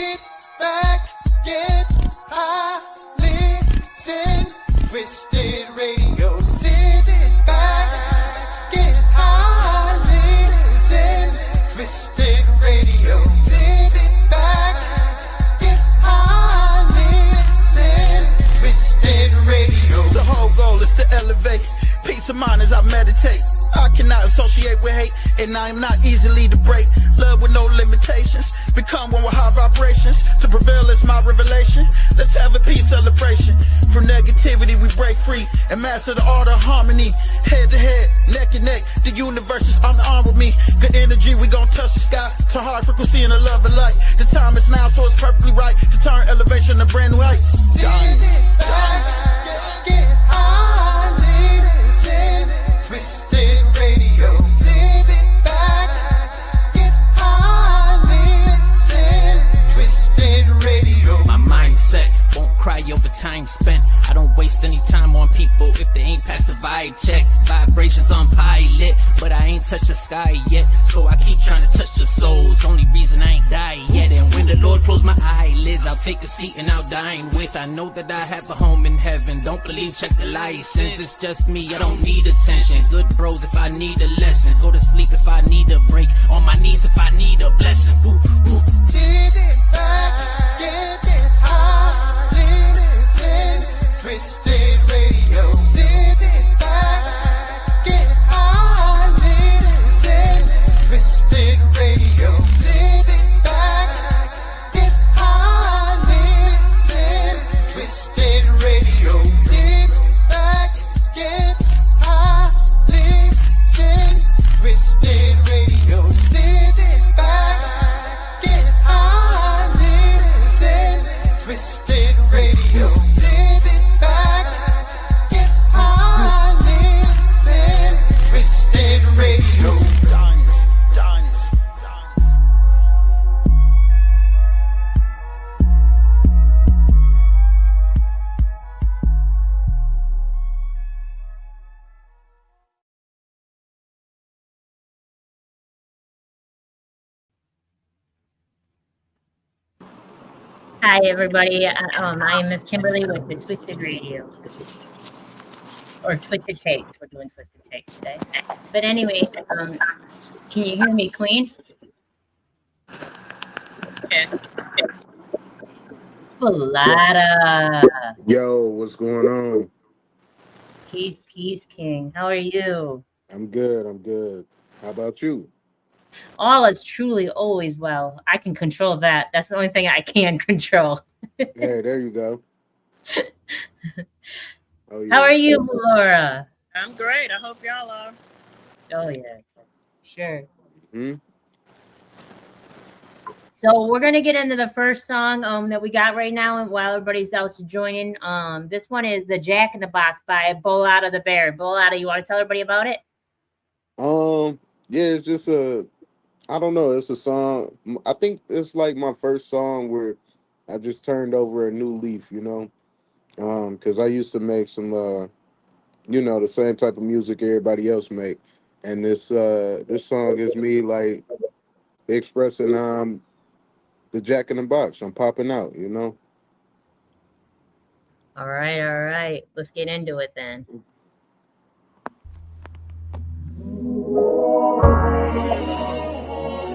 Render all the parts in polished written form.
Sit back, get high, listen, Twisted Radio. Sit back, get high, listen, Twisted Radio. Sit back, get high, listen, Twisted Radio. The whole goal is to elevate peace of mind as I meditate. I cannot associate with hate, and I am not easily to break. Love with no limitations, become one with high vibrations. To prevail is my revelation. Let's have a peace celebration. From negativity we break free and master the art of harmony. Head to head, neck and neck, the universe is on the arm with me. Good energy, we gon' touch the sky to high frequency and the love and light. The time is now, so it's perfectly right to turn elevation to brand new heights. Sit back, get high, listen, Twisted Radio. Sit back, get high, listen, Twisted Radio. My mindset won't cry over time spent. I don't waste any time on people if they ain't past the vibe check. Vibrations on pilot, but I ain't touched the sky yet. So I keep trying to touch the souls. Only reason I ain't died yet. And when the Lord close my eyelids, I'll take a seat and I'll dine with. I know that I have a home in heaven. Don't believe, check the license. It's just me, I don't need attention. Good bros if I need a lesson. Go to sleep if I need a break. On my knees if I need a blessing. Ooh, ooh. Sit back, get high, listen, Twisted Radio. Sit back, get high, listen, Twisted Radio. Sit back, get high, listen, Twisted Radio. Sit back, get high, listen, Twisted Radio. Sit back, get high, listen, Twisted Radio. Sit back, get high, listen, Twisted Radio. Dynasty. Hi, everybody. I am Miss Kimberly with the Twisted Radio. Or Twisted Takes. We're doing Twisted Takes today. But anyway, can you hear me, Queen? Yes. Balada. Yo, what's going on? Peace, King. How are you? I'm good. How about you? All is truly always well. I can control that. That's the only thing I can control. Hey, there you go. Oh, yeah. How are you, Laura? I'm great. I hope y'all are. Oh, yes. Sure. Hmm? So we're going to get into the first song that we got right now, and while everybody's out to join in. This one is The Jack in the Box by Bolada the Bear. Bolada, you want to tell everybody about it? Yeah, it's just I don't know, it's a song. I think it's like my first song where I just turned over a new leaf, you know? Because I used to make some, the same type of music everybody else make. And this song is me, like, expressing the Jack in the Box. I'm popping out, you know? All right. Let's get into it then.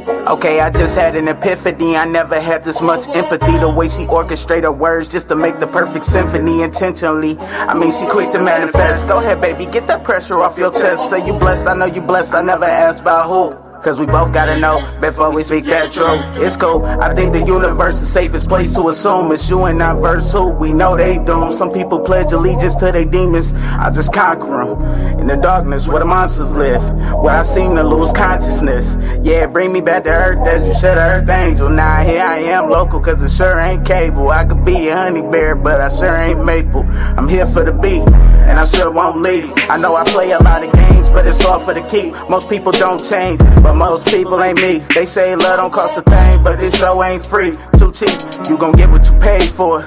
Okay, I just had an epiphany. I never had this much empathy. The way she orchestrated her words just to make the perfect symphony intentionally. I mean, she quick to manifest. Go ahead, baby, get that pressure off your chest. Say you blessed, I know you blessed. I never asked about who. Cause we both gotta know before we speak that truth. It's cool, I think the universe is the safest place to assume. It's you and not verse who. We know they doomed. Some people pledge allegiance to their demons. I just conquer them. In the darkness where the monsters live, where I seem to lose consciousness. Yeah, bring me back to earth as you should have earth angel. Now here I am local cause it sure ain't cable. I could be a honey bear but I sure ain't maple. I'm here for the beat and I sure won't leave. I know I play a lot of games but it's all for the keep. Most people don't change but most people ain't me. They say love don't cost a thing, but this show ain't free. Too cheap, you gon' get what you paid for.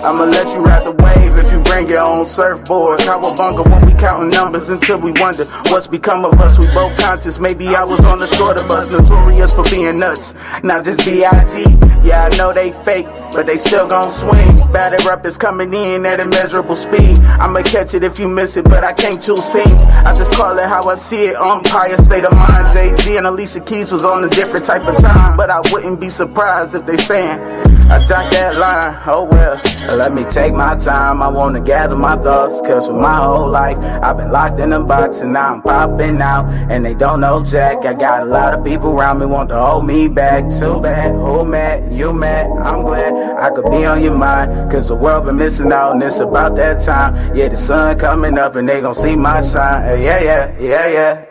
I'ma let you ride the wave if you bring your own surfboard. Cowabunga when we counting numbers until we wonder what's become of us. We both conscious, maybe I was on the shorter bus, notorious for being nuts. Not just B.I.T. Yeah, I know they fake, but they still gon' swing. Batter up is coming in at immeasurable speed. I'ma catch it if you miss it, but I can't choose scenes. I just call it how I see it, umpire state of mind. Jay-Z and Alicia Keys was on a different type of time, but I wouldn't be surprised if they saying I jot that line, oh well. Let me take my time, I wanna gather my thoughts. Cause for my whole life, I've been locked in a box and now I'm popping out. And they don't know Jack, I got a lot of people around me want to hold me back. Too bad, who mad, you mad, I'm glad I could be on your mind. Cause the world been missing out and it's about that time. Yeah, the sun coming up and they gon' see my shine. Yeah, yeah, yeah, yeah.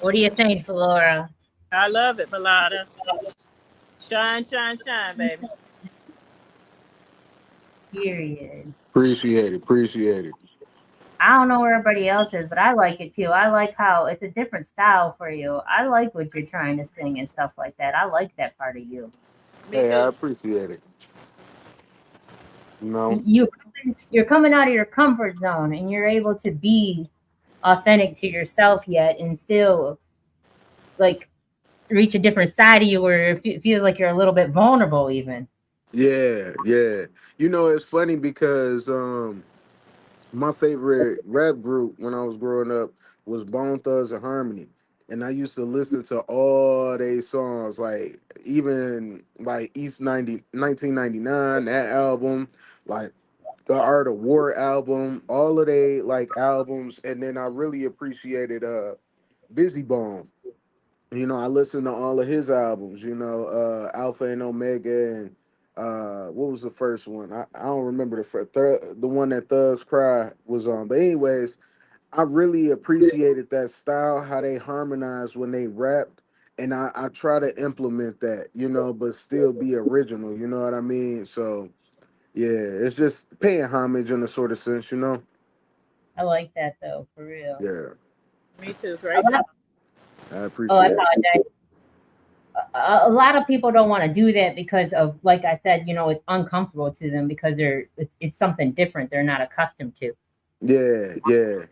What do you think, Flora? I love it, Bellotta. Shine, shine, shine, baby. Period. Appreciate it. Appreciate it. I don't know where everybody else is, but I like it too. I like how it's a different style for you. I like what you're trying to sing and stuff like that. I like that part of you. Me Hey, I too. appreciate it. You know? You you're coming out of your comfort zone and you're able to be authentic to yourself yet and still like reach a different side of you where it feels like you're a little bit vulnerable even. Yeah, yeah. You know, it's funny because my favorite rap group when I was growing up was Bone Thugs and Harmony. And I used to listen to all their songs, like even like East 1999, that album, like the Art of War album, all of they like albums. And then I really appreciated Busy Bone. You know, I listened to all of his albums, you know, Alpha and Omega and what was the first one? I don't remember the first, the one that Thugs Cry was on. But anyways, I really appreciated that style, how they harmonized when they rapped. And I try to implement that, you know, but still be original, you know what I mean? So yeah, it's just paying homage in a sort of sense, you know? I like that though, for real. Yeah, Me too. A Great lot, job. I oh, I appreciate it. apologize. A lot of people don't want to do that because of, like I said, it's uncomfortable to them because it's something different they're not accustomed to. Yeah, yeah.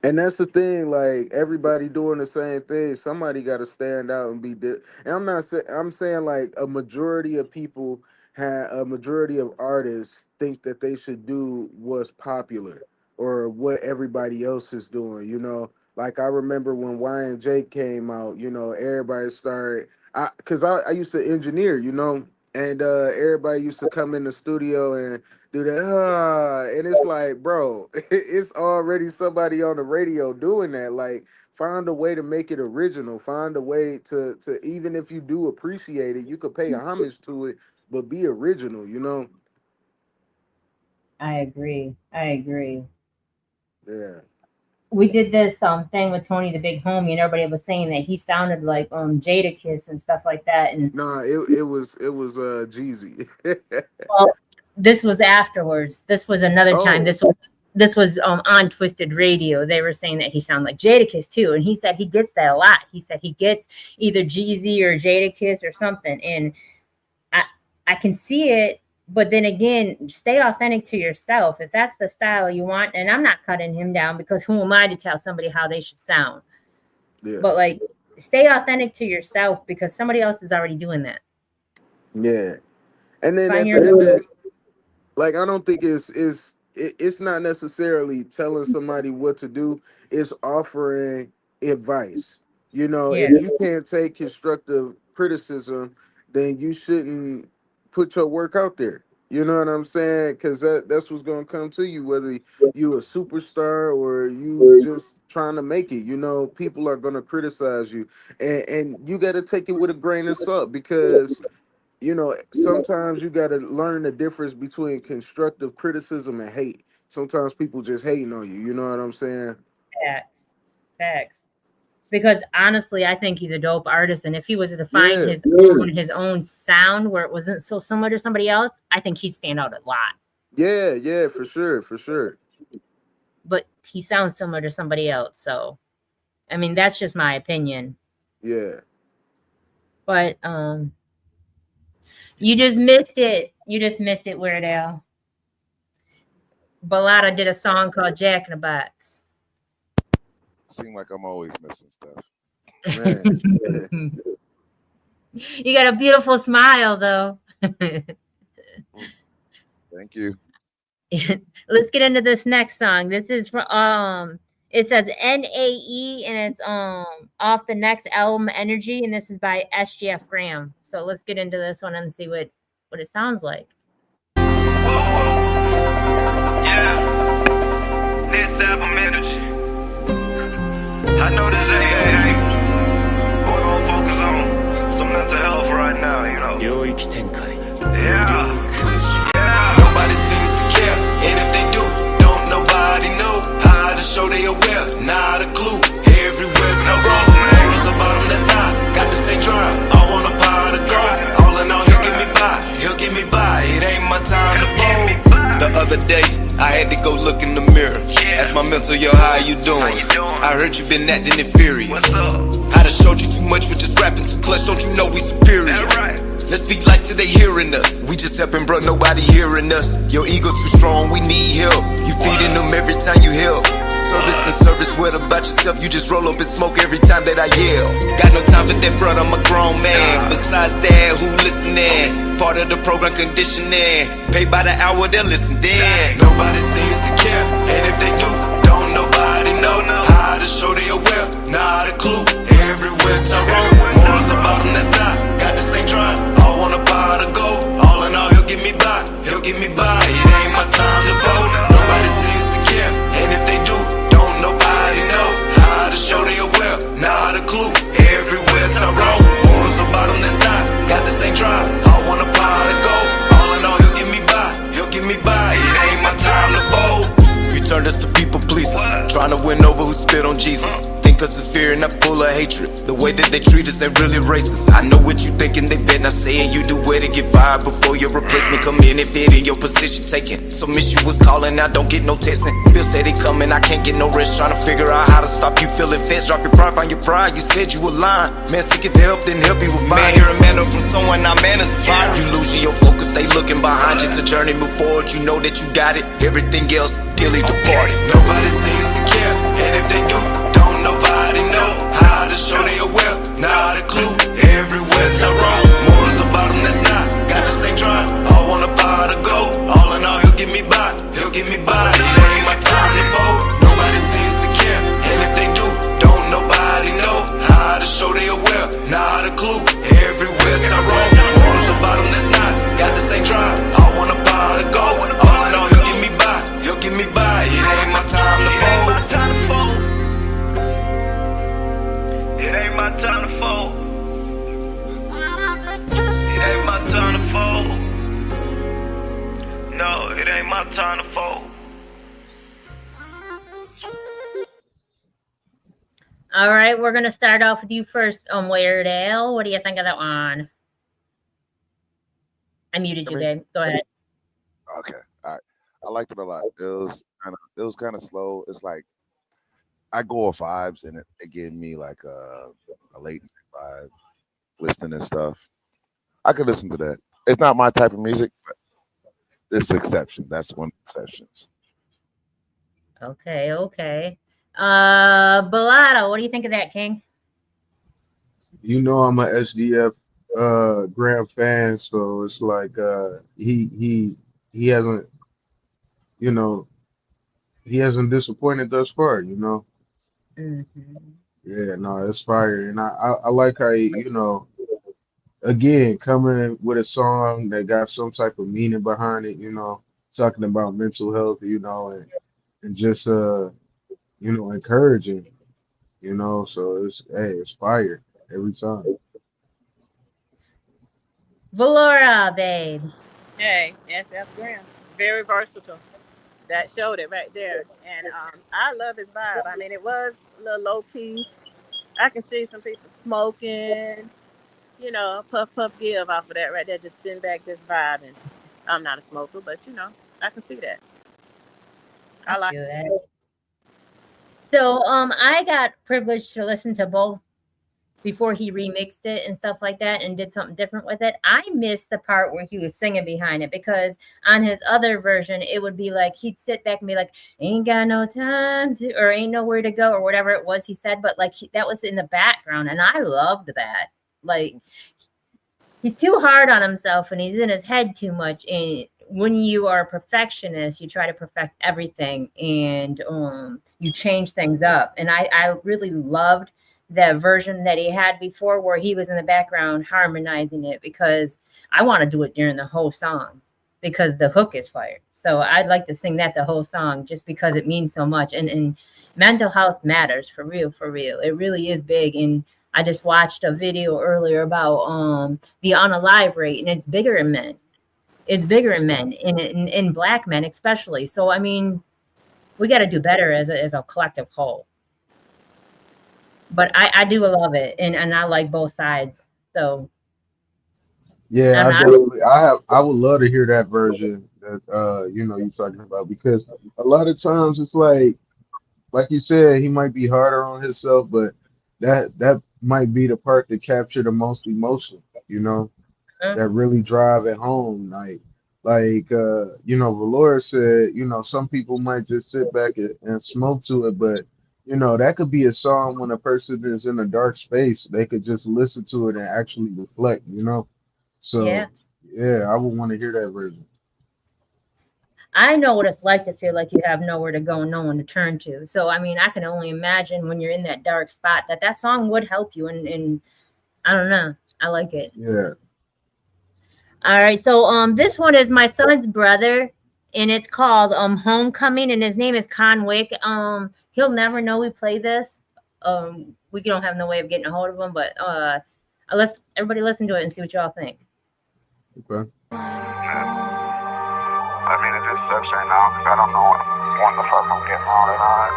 And that's the thing, like everybody doing the same thing. Somebody got to stand out and be. And I'm not saying. I'm saying like a majority of people have a majority of artists think that they should do what's popular or what everybody else is doing. You know, like I remember when Y&J came out. You know, everybody started. I used to engineer. You know, and everybody used to come in the studio and do that. And it's like, bro, it's already somebody on the radio doing that. Like, find a way to make it original. Find a way to even if you do appreciate it, you could pay homage to it, but be original. You know? I agree. I agree. Yeah. We did this thing with Tony the Big Homie, and everybody was saying that he sounded like Jadakiss and stuff like that. And Nah, it was Jeezy. well, this was afterwards. This was another time. Oh, This was on Twisted Radio. They were saying that he sounded like Jadakiss too, and he said he gets that a lot. He said he gets either Jeezy or Jadakiss or something, and I I can see it. But then again, stay authentic to yourself. If that's the style you want, and I'm not cutting him down because who am I to tell somebody how they should sound? yeah, But like, stay authentic to yourself because somebody else is already doing that. yeah. And then Find at your the end of niche. like I don't think it's not necessarily telling somebody what to do. It's offering advice. You know, Yeah, if you can't take constructive criticism, then you shouldn't put your work out there. You know what I'm saying? Because that's what's gonna come to you, whether you a superstar or you just trying to make it. You know, people are gonna criticize you, and you got to take it with a grain of salt because sometimes you got to learn the difference between constructive criticism and hate. Sometimes people just hating on you. You know what I'm saying? facts, facts. Because honestly, I think he's a dope artist, and if he was to find Yeah, his own sound where it wasn't so similar to somebody else, I think he'd stand out a lot. yeah, yeah, for sure, for sure. But he sounds similar to somebody else, so I mean that's just my opinion. Yeah. But you just missed it. You just missed it, Weird Al. Bellata did a song called Jack in the Box. Seem like I'm always missing stuff. Man. Yeah. You got a beautiful smile, though. Thank you. Let's get into this next song. This is from it says NAE and it's off the next album Energy, and this is by SGF Graham. So let's get into this one and see what it sounds like. Yeah, this album Energy. I know this ain't what we gon' focus on some mental health right now, you know. Yeah. Nobody seems to care, and if they do, don't nobody know how to show they aware, not a clue. Everywhere tell wrong, morals about them that's not got the same drive. All on a pot of gold, all in all he'll get me by. It ain't my time to fold. The other day, I had to go look in the mirror. Ask my mental, yo, how you doing? I heard you been acting inferior. What's up? I done showed you too much with just rapping too clutch. Don't you know we superior? Right. Let's speak life till they hearing us. We just helping, bro, nobody hearing us. Your ego too strong, we need help. You feeding them every time you help. Service and service, what about yourself? You just roll up and smoke every time that I yell. Got no time for that, bro, I'm a grown man. Besides that, who listening? Part of the program conditioning. Paid by the hour, they're listening. Nobody seems to care, and if they do, don't nobody know how to show they aware, not a clue. Everywhere Tyrone, morals about them that's not got the same drive. All on a pot of gold, all in all he'll get me by. It ain't my time to vote. Nobody seems to care, and if they do, don't nobody know how to show they aware, not a clue. Everywhere Tyrone, morals about them that's not got the same drive. All on a pot of gold, all in all he'll get me by. It ain't my time to vote. You turned us to people pleasers, trying to win over who spit on Jesus. Think us is fear and not full of hatred. The way that they treat us ain't really racist. I know what you thinking, they bet not saying you do where to get fired before your replacement come in and fit in your position taken. Some issue was calling, I don't get no texting. Bills steady coming, I can't get no rest. Trying to figure out how to stop you feeling fast. Drop your pride, find your pride. You said you were lying. Man, seeking help, then help you with fire. Man, hear a manner from someone, not man is a virus. You losing your focus, stay looking behind you. To journey, move forward, you know that you got it. Everything else, dearly departed. Nobody seems to care, and if they do, don't nobody know how to show they aware, not a clue. Everywhere Tyrone, morals about them that's not got the same drive. All on a pot of gold, all in all he'll get me by. It ain't my time to vote. Nobody seems to care, and if they do, don't nobody know how to show they aware, not a clue. Everywhere Tyrone, morals about them that's not got the same drive. All on a pot of gold, all in all he'll get me by. It ain't my time to fold. It ain't my time to fold. It ain't my time to fold. No, it ain't my time to fold. All right, we're gonna start off with you first, Weird Al. What do you think of that one? I muted you, babe. Go ahead. Okay, all right. I liked it a lot. It was kind of slow. It's like I go off vibes, and it gave me like a late night vibe, listening and stuff. I could listen to that. It's not my type of music, but this exception. That's one of the exceptions. Okay. Bellata, what do you think of that, King? You know I'm a SDF Graham fan, so it's like he hasn't, you know, he hasn't disappointed thus far, you know. Mm-hmm. Yeah, no, it's fire. And I like how he, you know, again, coming with a song that got some type of meaning behind it, you know, talking about mental health, you know, and just you know, encouraging, you know, so it's fire every time. Valora, babe. Hey, SF Graham. Very versatile. That showed it right there. And I love his vibe. I mean, it was a little low key. I can see some people smoking, puff, puff, give off of that right there, just sitting back, just vibing. I'm not a smoker, but, I can see that. I like it. So, I got privileged to listen to both before he remixed it and stuff like that and did something different with it. I missed the part where he was singing behind it, because on his other version, it would be like he'd sit back and be like, ain't got no time to, or ain't nowhere to go, or whatever it was he said. But like that was in the background, and I loved that. Like, he's too hard on himself and he's in his head too much. And when you are a perfectionist, you try to perfect everything, and you change things up. And I really loved that version that he had before, where he was in the background harmonizing it, because I want to do it during the whole song because the hook is fire. So I'd like to sing that the whole song, just because it means so much. And mental health matters, for real, for real. It really is big. And I just watched a video earlier about the unalive rate, and it's bigger in men. It's bigger in men, in Black men especially. So I mean, we got to do better as a collective whole. But I do love it, and I like both sides. So Yeah, I'm I not, definitely, I would love to hear that version that you're talking about, because a lot of times it's like you said, he might be harder on himself, but that might be the part that capture the most emotion, that really drive it home. Valora said, some people might just sit back and smoke to it, but that could be a song when a person is in a dark space, they could just listen to it and actually reflect. yeah. So yeah, I would want to hear that version. I know what it's like to feel like you have nowhere to go, no one to turn to. So I mean, I can only imagine when you're in that dark spot that song would help you. And I don't know, I like it. Yeah. All right, so this one is my son's brother, and it's called Homecoming, and his name is Conwick. He'll never know we play this. We don't have no way of getting a hold of him, but let's everybody listen to it and see what y'all think. Okay. I mean, it just sucks right now because I don't know when the fuck I'm getting out or not,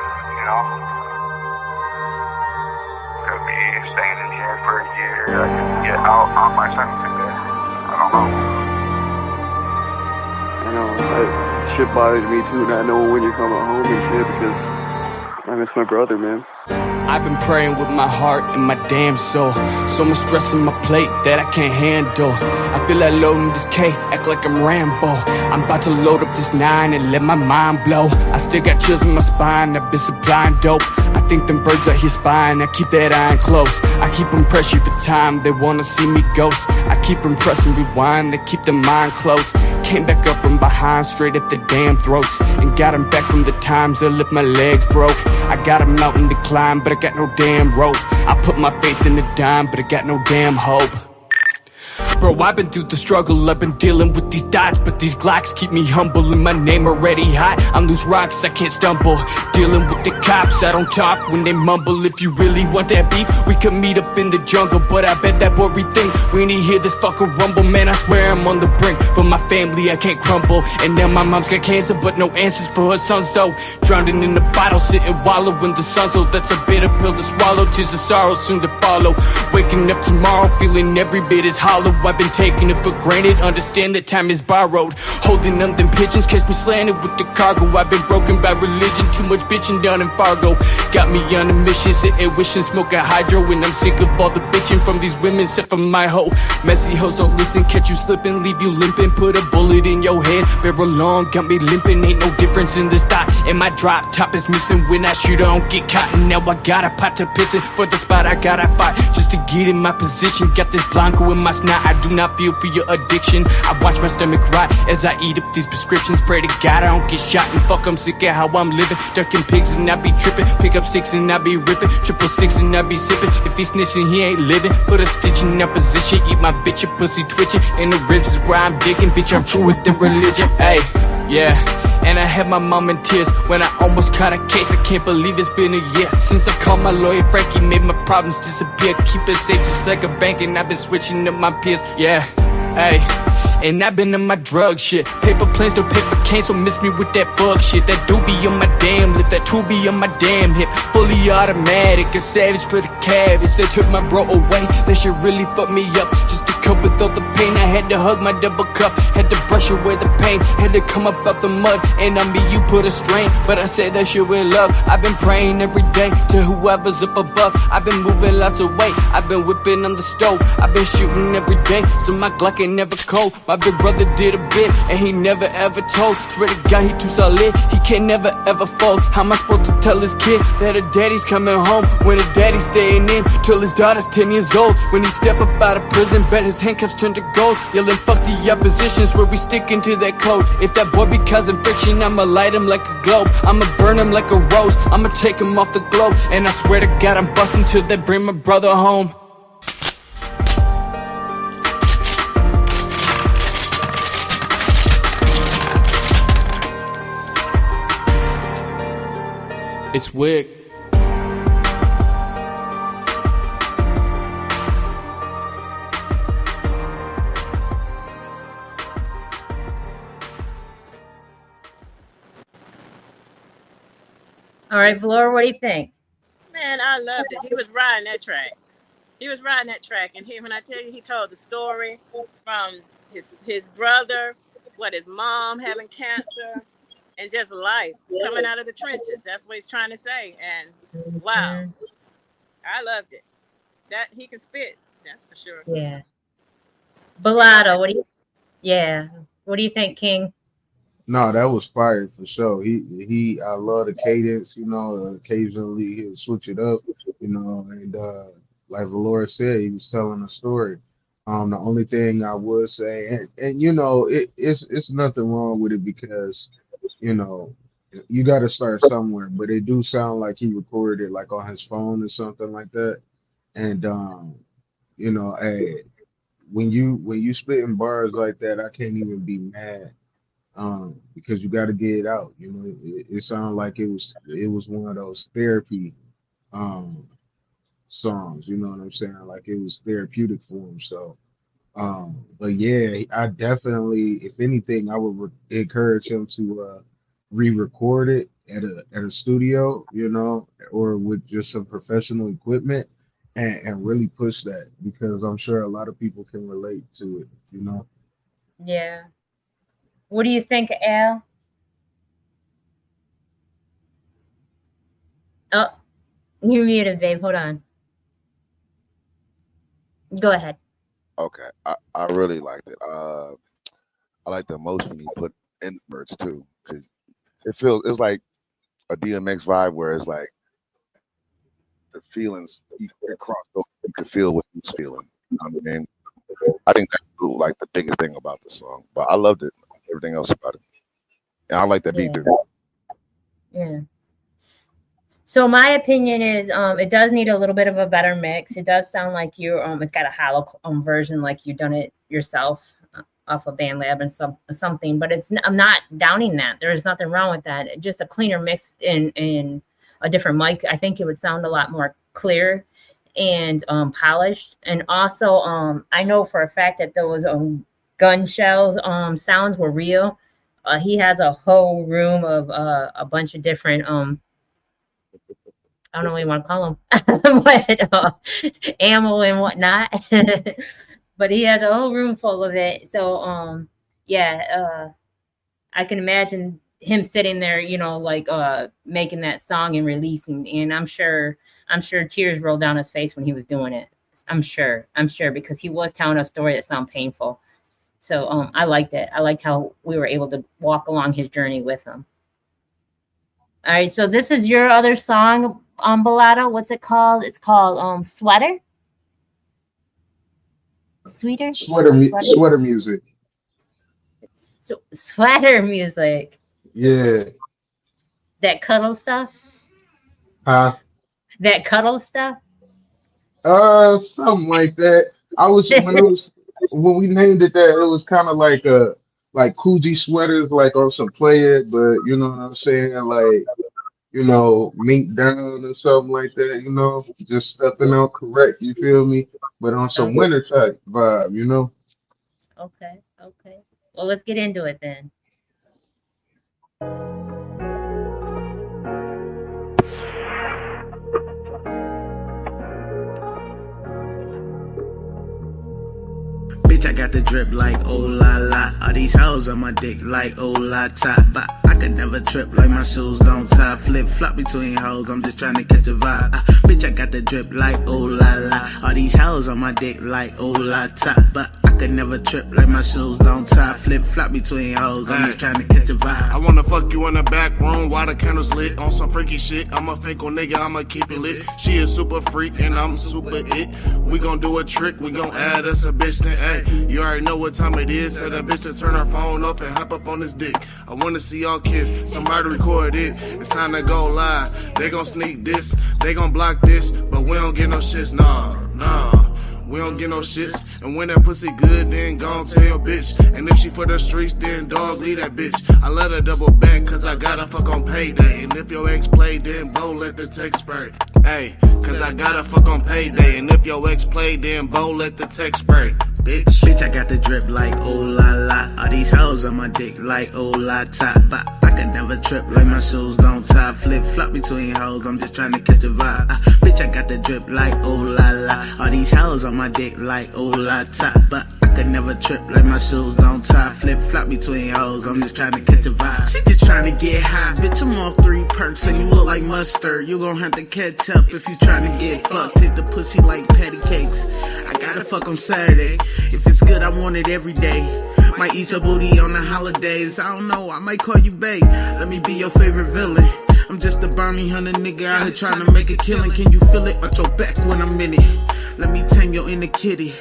Could be staying in here for a year. I could get out on my sentencing day. I don't know. I know, shit bothers me too, not knowing when you're coming home and shit, because I miss my brother, man. I've been praying with my heart and my damn soul. So much stress on my plate that I can't handle. I feel like loading this K, act like I'm Rambo. I'm about to load up this 9 and let my mind blow. I still got chills in my spine, I've been supplying dope. I think them birds out here spying, I keep that eye close. I keep them pressured for time, they wanna see me ghost. I keep them pressing rewind, they keep the mind close. Came back up from behind, straight at the damn throats. And got them back from the times that left my legs broke. I got a mountain to climb, but I got no damn rope. I put my faith in a dime, but I got no damn hope. Bro, I've been through the struggle, I've been dealing with these dots, but these Glocks keep me humble and my name already hot. On loose rocks, I can't stumble. Dealing with the cops, I don't talk when they mumble. If you really want that beef, we could meet up in the jungle, but I bet that boy rethink when he hear this fucking rumble. Man, I swear I'm on the brink. For my family, I can't crumble. And now my mom's got cancer, but no answers for her sons though. Drowning in the bottle, sitting wallow in the sun, so that's a bitter pill to swallow. Tears of sorrow soon to follow. Waking up tomorrow, feeling every bit as hollow. I've been taking it for granted, understand that time is borrowed. Holding on them pigeons, catch me slanted with the cargo. I've been broken by religion, too much bitching down in Fargo. Got me on a mission, sitting wishing, smoking hydro. And I'm sick of all the bitching from these women, except for my hoe. Messy hoes don't listen, catch you slipping, leave you limping. Put a bullet in your head, barrel long, got me limping. Ain't no difference in the stock, and my drop top is missing. When I shoot, I don't get caught, and now I got a pot to pissin'. For the spot I gotta fight, just to get in my position. Got this Blanco in my snot, I do not feel for your addiction. I watch my stomach rot as I eat up these prescriptions. Pray to God I don't get shot, and fuck I'm sick of how I'm living. Ducking pigs and I be tripping, pick up 6 and I be ripping, 666 and I be sipping. If he snitching he ain't living, put a stitch in that position. Eat my bitch, your pussy twitching, and the ribs is where I'm digging. Bitch, I'm true with the religion, ayy, yeah. And I had my mom in tears when I almost caught a case. I can't believe it's been a year since I called my lawyer Frankie, made my problems disappear. Keep it safe just like a bank, and I've been switching up my peers, yeah, ayy. And I've been in my drug shit. Paper planes don't paper cane, so miss me with that bug shit. That doobie on my damn lip, that 2B on my damn hip. Fully automatic, a savage for the cabbage. They took my bro away, that shit really fucked me up. Just to cope with all the pain. I had to hug my double cup, had to brush away the pain, had to come up out the mud, and on me you put a strain. But I say that shit with love. I've been praying every day to whoever's up above. I've been moving lots of weight, I've been whipping on the stove, I've been shooting every day, so my Glock ain't never cold. My big brother did a bit, and he never ever told. Swear to God, he too solid, he can't never ever fold. How am I supposed to tell his kid that her daddy's coming home when his daddy's staying in till his daughter's 10 years old? When he step up out of prison, bet his handcuffs turn to gold. Yelling fuck the opposition, swear we sticking to that code. If that boy be causing friction, I'ma light him like a globe, I'ma burn him like a rose, I'ma take him off the globe. And I swear to God, I'm busting till they bring my brother home. It's Wick. All right, Valora, what do you think? Man, I loved it. He was riding that track. He was riding that track, and when I tell you, he told the story from his brother, his mom having cancer, and just life coming out of the trenches. That's what he's trying to say. And wow, I loved it. That he can spit, that's for sure. Yeah. Bellotto, what do you think, King? No, that was fire for sure. I love the cadence, you know, occasionally he'll switch it up, you know, and like Valora said, he was telling a story. The only thing I would say, and you know, it's nothing wrong with it because, you know, you got to start somewhere, but it do sound like he recorded it like on his phone or something like that. And you know, hey, when you spitting bars like that, I can't even be mad because you got to get it out. You know, it sounded like it was one of those therapy um, songs. You know what I'm saying? Like it was therapeutic for him. So, but yeah, I definitely, if anything, I would encourage him to re-record it at a studio. You know, or with just some professional equipment. And really push that because I'm sure a lot of people can relate to it, you know. Yeah. What do you think, Al? Oh, you're muted, babe. Hold on. Go ahead. Okay, I really liked it. I like the emotion he put in the words too, because it's like a DMX vibe where it's like the feelings you cross over, you can feel what he's feeling. You know what I mean? I think that's like the biggest thing about the song. But I loved it, everything else about it, and I like that beat too. Yeah. So my opinion is, it does need a little bit of a better mix. It does sound like it's got a hollow version, like you've done it yourself off of BandLab and something. But I'm not downing that. There's nothing wrong with that. Just a cleaner mix in a different mic. I think it would sound a lot more clear and polished. And also, I know for a fact that those gun shells sounds were real. He has a whole room of a bunch of different I don't know what you want to call them, but ammo and whatnot. But he has a whole room full of it. So yeah, I can imagine him sitting there, you know, like making that song and releasing. And I'm sure tears rolled down his face when he was doing it. I'm sure because he was telling a story that sounded painful. So I liked it. I liked how we were able to walk along his journey with him. All right, so this is your other song, Bellotto. What's it called? It's called Sweater. Sweater Music. So sweater music. Yeah. That cuddle stuff. Huh? That cuddle stuff. Something like that. When we named it that, it was kind of like Coogee sweaters, like on some play it, but you know what I'm saying, like, you know, mink down or something like that, you know, just stepping out correct, you feel me? But on some winter type vibe, you know? Okay. Well, let's get into it then. got the drip like oh la la. All these hoes on my dick like oh la top. But I could never trip like my shoes don't tie. Flip flop between hoes, I'm just trying to catch a vibe. Bitch, I got the drip like oh la la. All these hoes on my dick like oh la top. But I could never trip like my shoes don't tie. Flip flop between hoes, I'm just trying to catch a vibe. I wanna fuck you in the back room while the candles lit on some freaky shit. I'm a fake old nigga, I'ma keep it lit. She is super freak and I'm super it. We gon' do a trick, we gon' add us a bitch then, hey. You already know what time it is. Tell that bitch to turn her phone off and hop up on this dick. I wanna see y'all kiss, somebody record it. It's time to go live. They gon' sneak this, they gon' block this, but we don't get no shits, nah. We don't get no shits. And when that pussy good, then gon' tell your bitch. And if she for the streets, then dog, leave that bitch. I let her double back, cause I gotta fuck on payday. And if your ex play, then Bo let the text spray. Hey, cause I gotta fuck on payday. And if your ex play, then Bo let the text spray. Bitch. Bitch, I got the drip like oh la la. All these hoes on my dick like oh la top. But I could never trip like my shoes don't tie. Flip flop between hoes, I'm just trying to catch a vibe. Bitch, I got the drip like oh la la. All these hoes on my dick like oh la top. But I could never trip like my shoes don't tie. Flip flop between hoes, I'm just trying to catch a vibe. She just trying to get high. Bitch, I'm off 3 perks and you look like mustard. You gon' have to catch up if you trying to get fucked. Hit the pussy like patty cakes. I gotta fuck on Saturday. If it's good, I want it every day. Might eat your booty on the holidays. I don't know, I might call you babe. Let me be your favorite villain. I'm just a bounty hunter nigga out here trying to make a killing. Can you feel it at your back when I'm in it? Let me tame your inner kitty.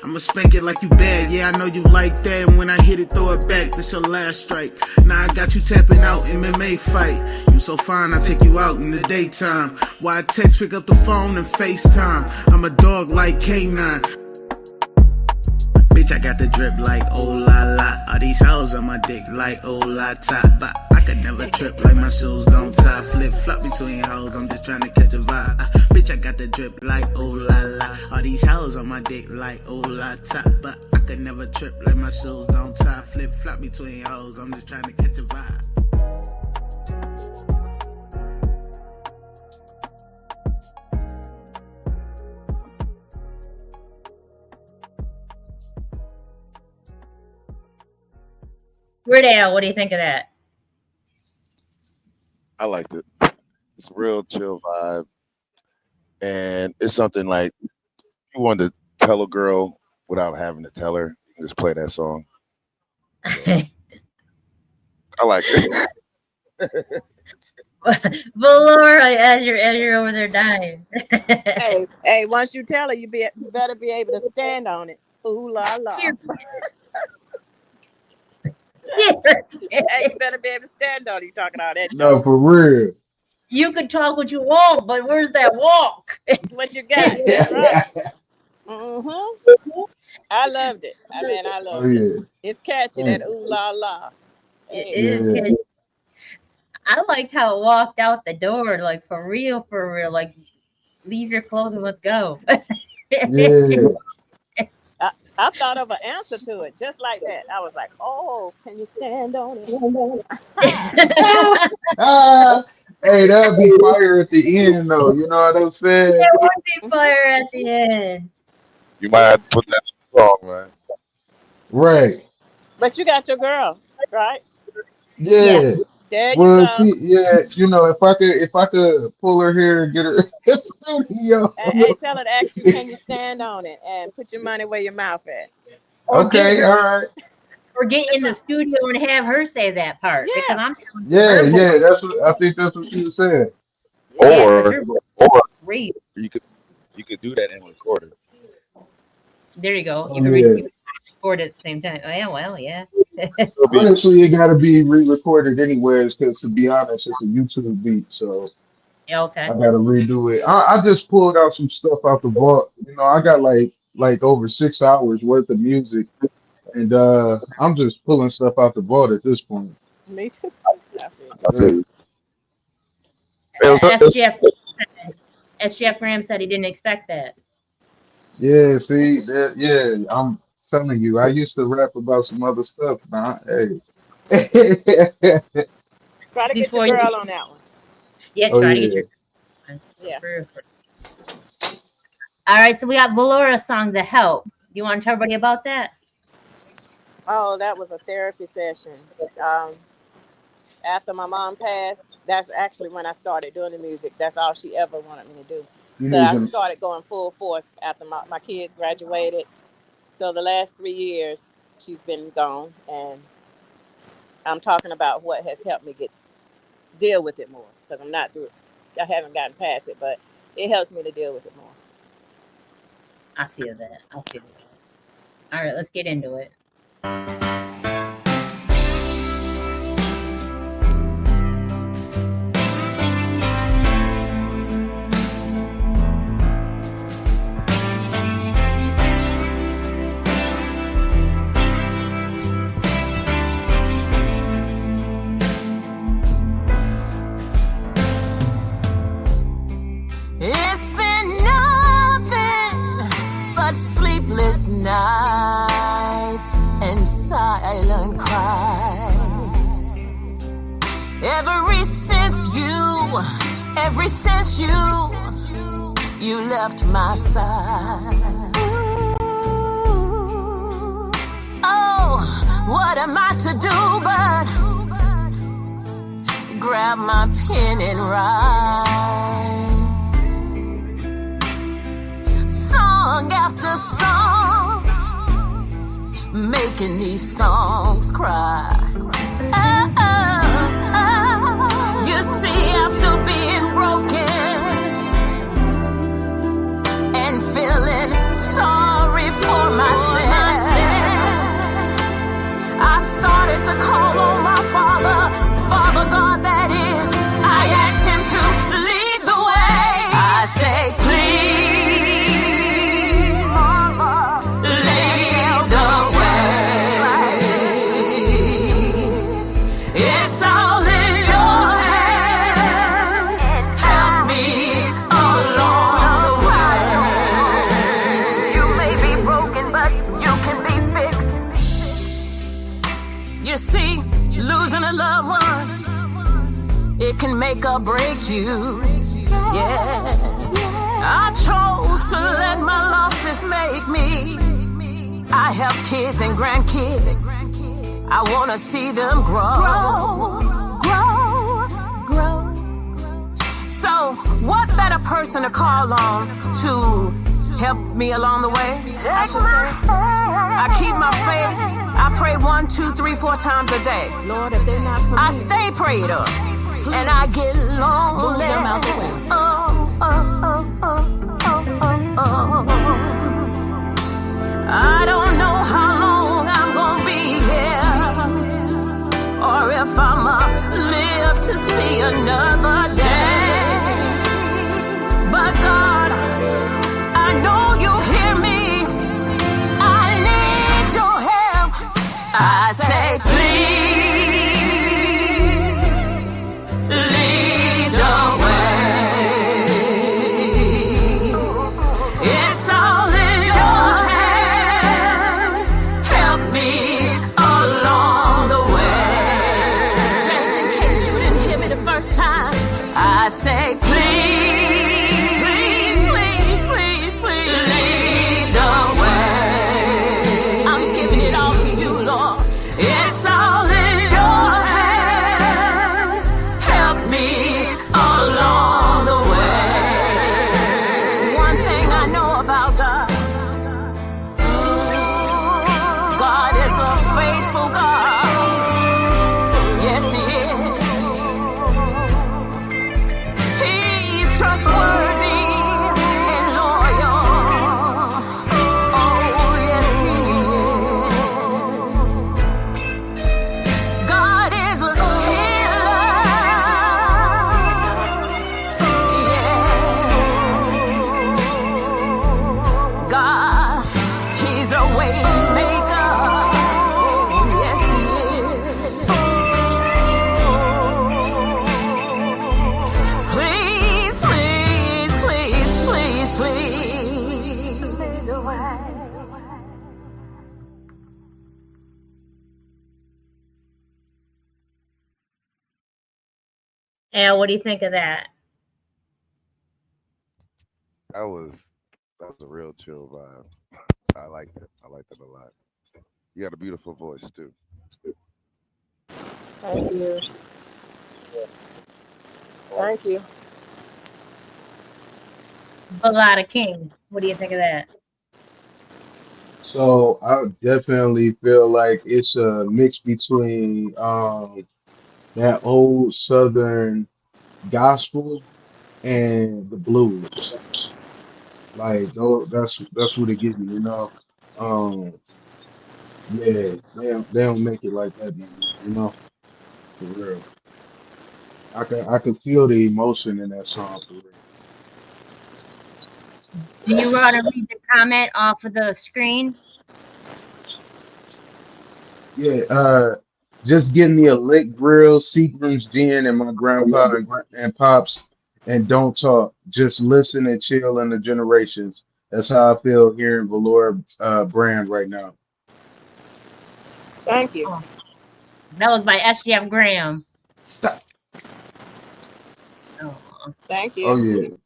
I'ma spank it like you bad, yeah, I know you like that. And when I hit it, throw it back, this your last strike. Now I got you tapping out, MMA fight. You so fine, I take you out in the daytime. Why I text, pick up the phone and FaceTime. I'm a dog like K9. Bitch, I got the drip like oh la la. All these hoes on my dick like oh la top. But I could never trip like my shoes don't tie. Flip flop between hoes, I'm just trying to catch a vibe. Bitch, I got the drip like oh la la. All these hoes on my dick like oh la top. But I could never trip like my shoes don't tie. Flip flop between hoes, I'm just trying to catch a vibe. Weird, what do you think of that? I liked it. It's a real chill vibe. And it's something like you want to tell a girl without having to tell her. You can just play that song. I like it. Valora, as you're over there dying. hey, once you tell her, you better be able to stand on it. Ooh la la. Hey, you better be able to stand on it. You talking all that? No, for real. You can talk what you want, but where's that walk? What you got? Right. I loved it. I loved it. It's catchy, that ooh la la. It is catchy. I liked how it walked out the door, like for real, like leave your clothes and let's go. Yeah. I thought of an answer to it just like that. I was like, oh, can you stand on it? Hey, that'd be fire at the end, though. You know what I'm saying? It would be fire at the end. You might have to put that in the song, man. Right. But you got your girl, right? Yeah. There you Well, go. you know, if I could pull her here and get her in the studio. Hey, tell her to ask you, can you stand on it? And put your money where your mouth at. Okay, all right. Or get in the studio and have her say that part. Yeah. Because I'm telling you. Yeah, that's what I think. That's what you were saying. Or great. you could do that and record it. There you go. Oh, You can yeah. record it at the same time. Oh, yeah, well, yeah. Honestly, it got to be re-recorded anyways, because to be honest, it's a YouTube beat, so Yeah, okay. I got to redo it. I just pulled out some stuff out the vault. You know, I got like over 6 hours worth of music, and I'm just pulling stuff out the vault at this point. Me too. SGF Graham said he didn't expect that. Yeah, see, yeah, I'm telling you, I used to rap about some other stuff. Nah, hey. Try to get your girl on that one. Yeah, try to get your girl. Yeah. All right, so we got Valora's song, The Help. Do you want to tell everybody about that? Oh, that was a therapy session. Um, After my mom passed, that's actually when I started doing the music. That's all she ever wanted me to do. You So need I to. started going full force after my kids graduated. So the last 3 years, she's been gone, and I'm talking about what has helped me get deal with it more because I'm not through it. I haven't gotten past it, but it helps me to deal with it more. I feel that. I feel that. All right, let's get into it. It's been nothing but sleepless nights and silent cries. Ever since you left my side. Oh, what am I to do but grab my pen and write? Song after song, making these songs cry. Oh, oh, oh. You see, after being broken and feeling sorry for myself, I started to call on my Father God that is. I asked him to lead the way. I say, please, Mama, lead the way. It's all in your hands. Help me along the way. You may be broken, but you can be fixed. You see, losing a loved one, it can make or break you. Yeah, I chose to let my losses make me. I have kids and grandkids. I wanna see them grow. So, what better person to call on to help me along the way? I should say. I keep my faith. I pray 1, 2, 3, 4 times a day. Lord, if they're not for me, I stay prayed up, and I get lonely. Move them out the way. I don't know how long I'm gonna be here, or if I'ma live to see another day. But God, I know you hear me. I need your help. I say, please, lead the way. It's all in your hands. Help me along the way. Just in case you didn't hear me the first time, I say, please, lead the way. I'm giving it all to you, Lord. It's all in your hands. Help me along the way. One thing I know about God, God is a faithful God. Yes, He is. He's trustworthy and loyal. Oh, yes, He is. God is a healer. Yeah. God, He's a way maker. Oh, yes, He is. Please, please, please, please, please. Lead the way. Al, what do you think of that? That was a real chill vibe. I liked it. I liked it a lot. You got a beautiful voice too. Thank you. Thank you. Balada King. What do you think of that? So I definitely feel like it's a mix between that old Southern gospel and the blues. Like that's what it gives me, you know. Um, yeah, they don't make it like that no more, you know, for real. I can feel the emotion in that song for real. Do you want to read the comment off of the screen? Yeah, just give me a lick grill, Seagram's gin, and my grandpa and pops, and don't talk. Just listen and chill in the generations. That's how I feel here in Valora brand right now. Thank you. Oh, that was by SGF Graham. Oh, Thank Oh you.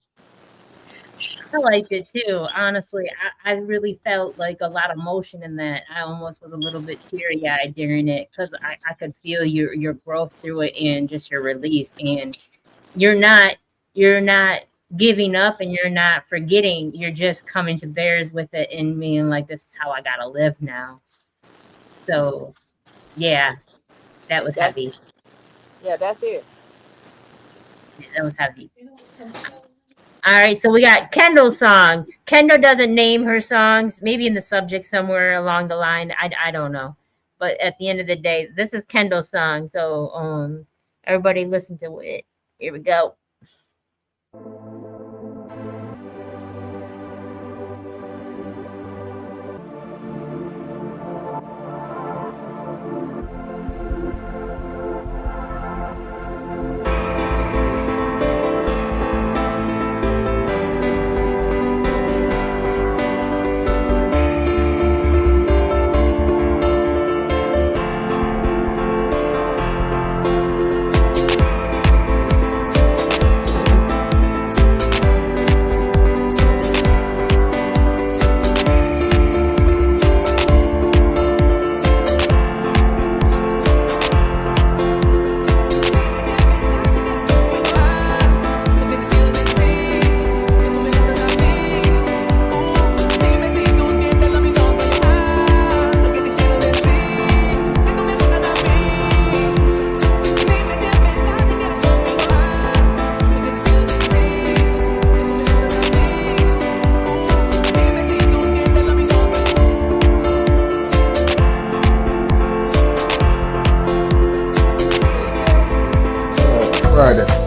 yeah. I liked it too. Honestly, I really felt like a lot of emotion in that. I almost was a little bit teary eyed during it because I could feel your growth through it and just your release. And you're not giving up and you're not forgetting. You're just coming to bears with it and being like, this is how I gotta live now. So yeah, that was That's heavy. yeah, that's it. Yeah, that was heavy. All right, so we got Kendall's song. Kendall doesn't name her songs, maybe in the subject somewhere along the line. I don't know. But at the end of the day, this is Kendall's song. So everybody listen to it. Here we go. Friday.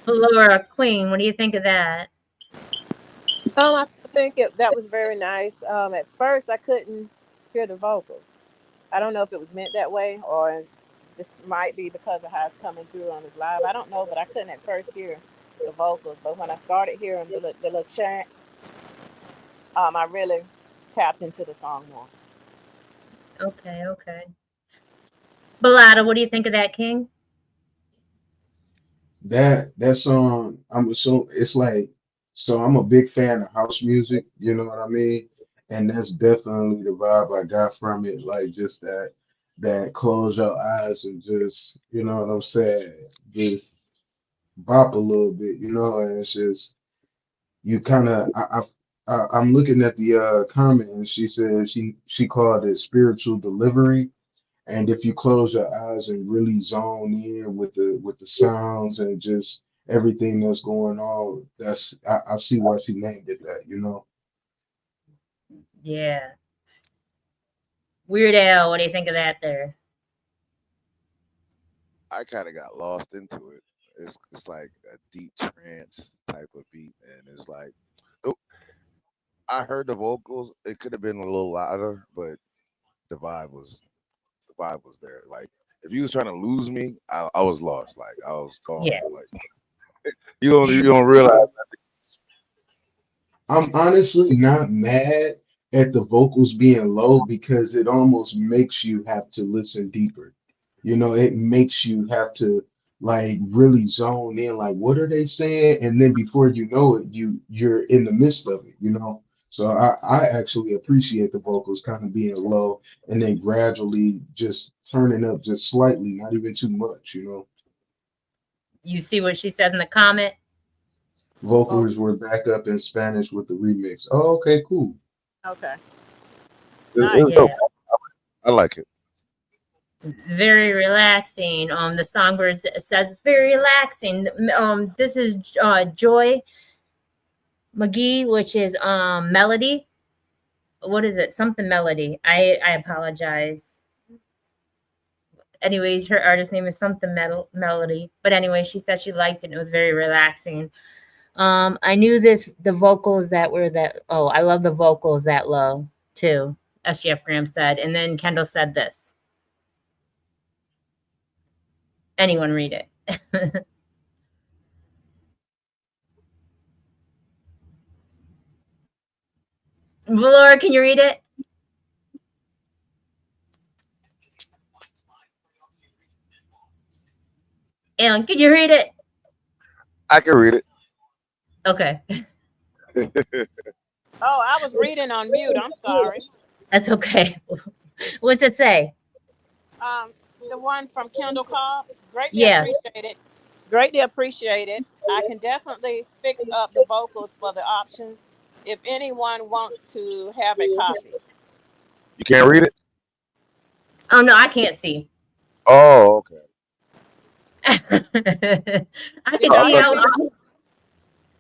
Laura Queen, what do you think of that? I think that was very nice. At first, I couldn't hear the vocals. I don't know if it was meant that way or just might be because of how it's coming through on his live. I don't know, but I couldn't at first hear the vocals. But when I started hearing the little chant, I really tapped into the song more. Okay, okay. Balada, what do you think of that, King? That song, I'm so it's like, so I'm a big fan of house music, you know what I mean? And that's definitely the vibe I got from it, like just that close your eyes and just, you know what I'm saying, just bop a little bit, you know, and it's just you kind of I'm looking at the comment and she said she called it spiritual delivery. And if you close your eyes and really zone in with the sounds and just everything that's going on, I see why she named it that, you know. Yeah. Weird Al, what do you think of that there? I kind of got lost into it. It's like a deep trance type of beat, and it's like, oh, I heard the vocals. It could have been a little louder, but the vibe was there. Like if you was trying to lose me, I was lost. Like I was gone. Yeah. Like you don't realize. I'm honestly not mad at the vocals being low because it almost makes you have to listen deeper. You know, it makes you have to like really zone in, like what are they saying? And then before you know it, you're in the midst of it, you know. So I actually appreciate the vocals kind of being low and then gradually just turning up just slightly, not even too much, you know. You see what she says in the comment? Vocals were back up in Spanish with the remix. Oh, okay, cool. Okay. It was dope. I like it. Very relaxing. The songbird says it's very relaxing. This is Joy McGee, which is melody. What is it? Something melody. I apologize. Anyways, her artist name is something melody. But anyway, she said she liked it and it was very relaxing. I knew the vocals that were that. Oh, I love the vocals that low too. SGF Graham said, and then Kendall said this. Anyone read it? Laura, can you read it? Alan, can you read it? I can read it. Okay. Oh, I was reading on mute. I'm sorry. That's okay. What's it say? The one from Kendall Cobb. Greatly appreciated. Greatly appreciated. I can definitely fix up the vocals for the options if anyone wants to have a copy. You can't read it? Oh no, I can't see. Oh, okay. I can see how.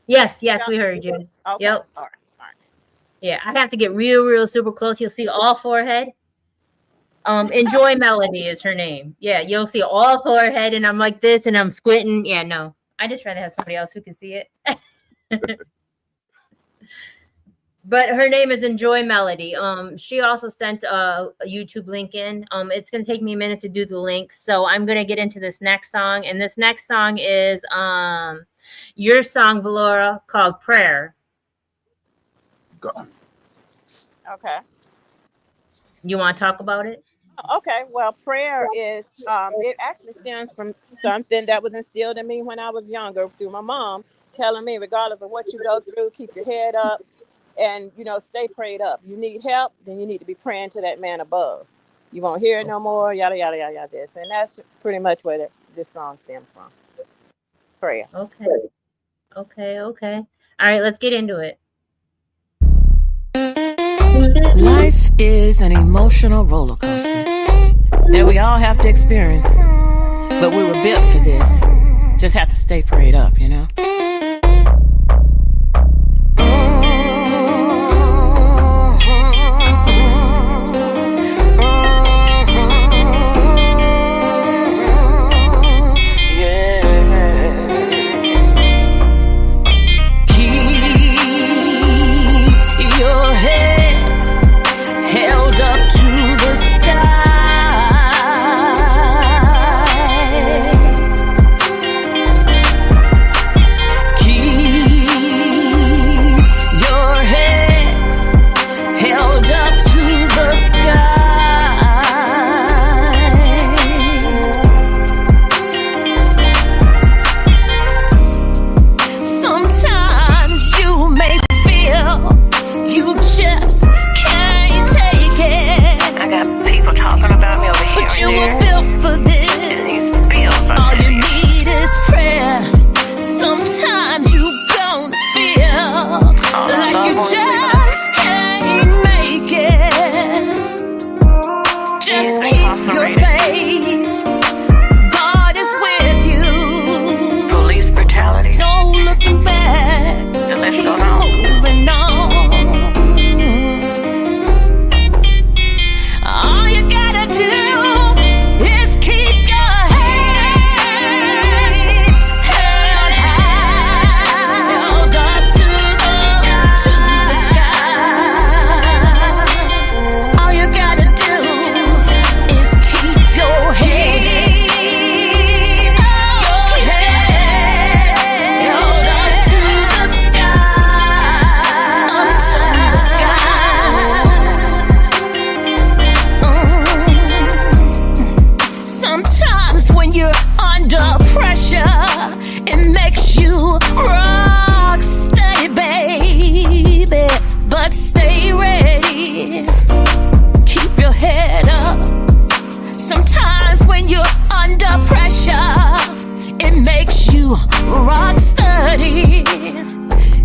Yes, we heard you. Okay. Yep. All right. Yeah, I have to get real super close. You'll see all forehead. Enjoy Melody is her name. Yeah, you'll see all forehead, and I'm like this, and I'm squinting. Yeah, no, I just rather have somebody else who can see it. But her name is Enjoy Melody. She also sent a YouTube link in. It's gonna take me a minute to do the link, so I'm gonna get into this next song, and this next song is your song, Valora, called Prayer. Okay. You want to talk about it? Okay. Well, prayer is it actually stems from something that was instilled in me when I was younger through my mom telling me, regardless of what you go through, keep your head up and stay prayed up. You need help, then you need to be praying to that man above. You won't hear it no more, yada yada yada yada. This and that's pretty much where this song stems from. Prayer. Okay. All right, let's get into it. Life is an emotional roller coaster that we all have to experience, but we were built for this. Just have to stay prayed up, you know?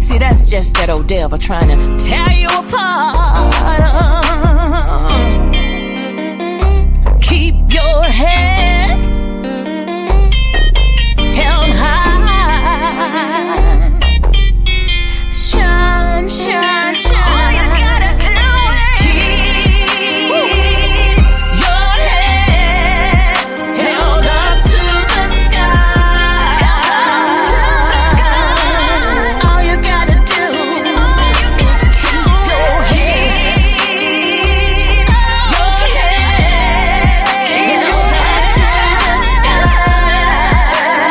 See, that's just that old devil trying to tear you apart. Keep your head held high. Shine, shine, shine. All you gotta do is keep your head held up to the sky. All you gotta do is keep your head held up to the sky.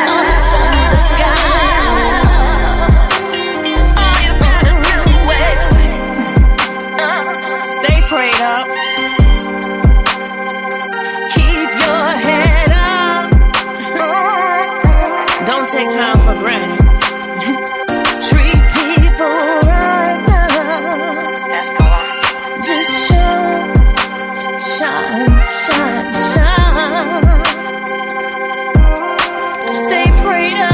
Up to the sky. Stay prayed up. Keep your head up. Don't take time for granted. Treat people right. That's the one. Just shine, shine, shine, shine. Stay prayed up.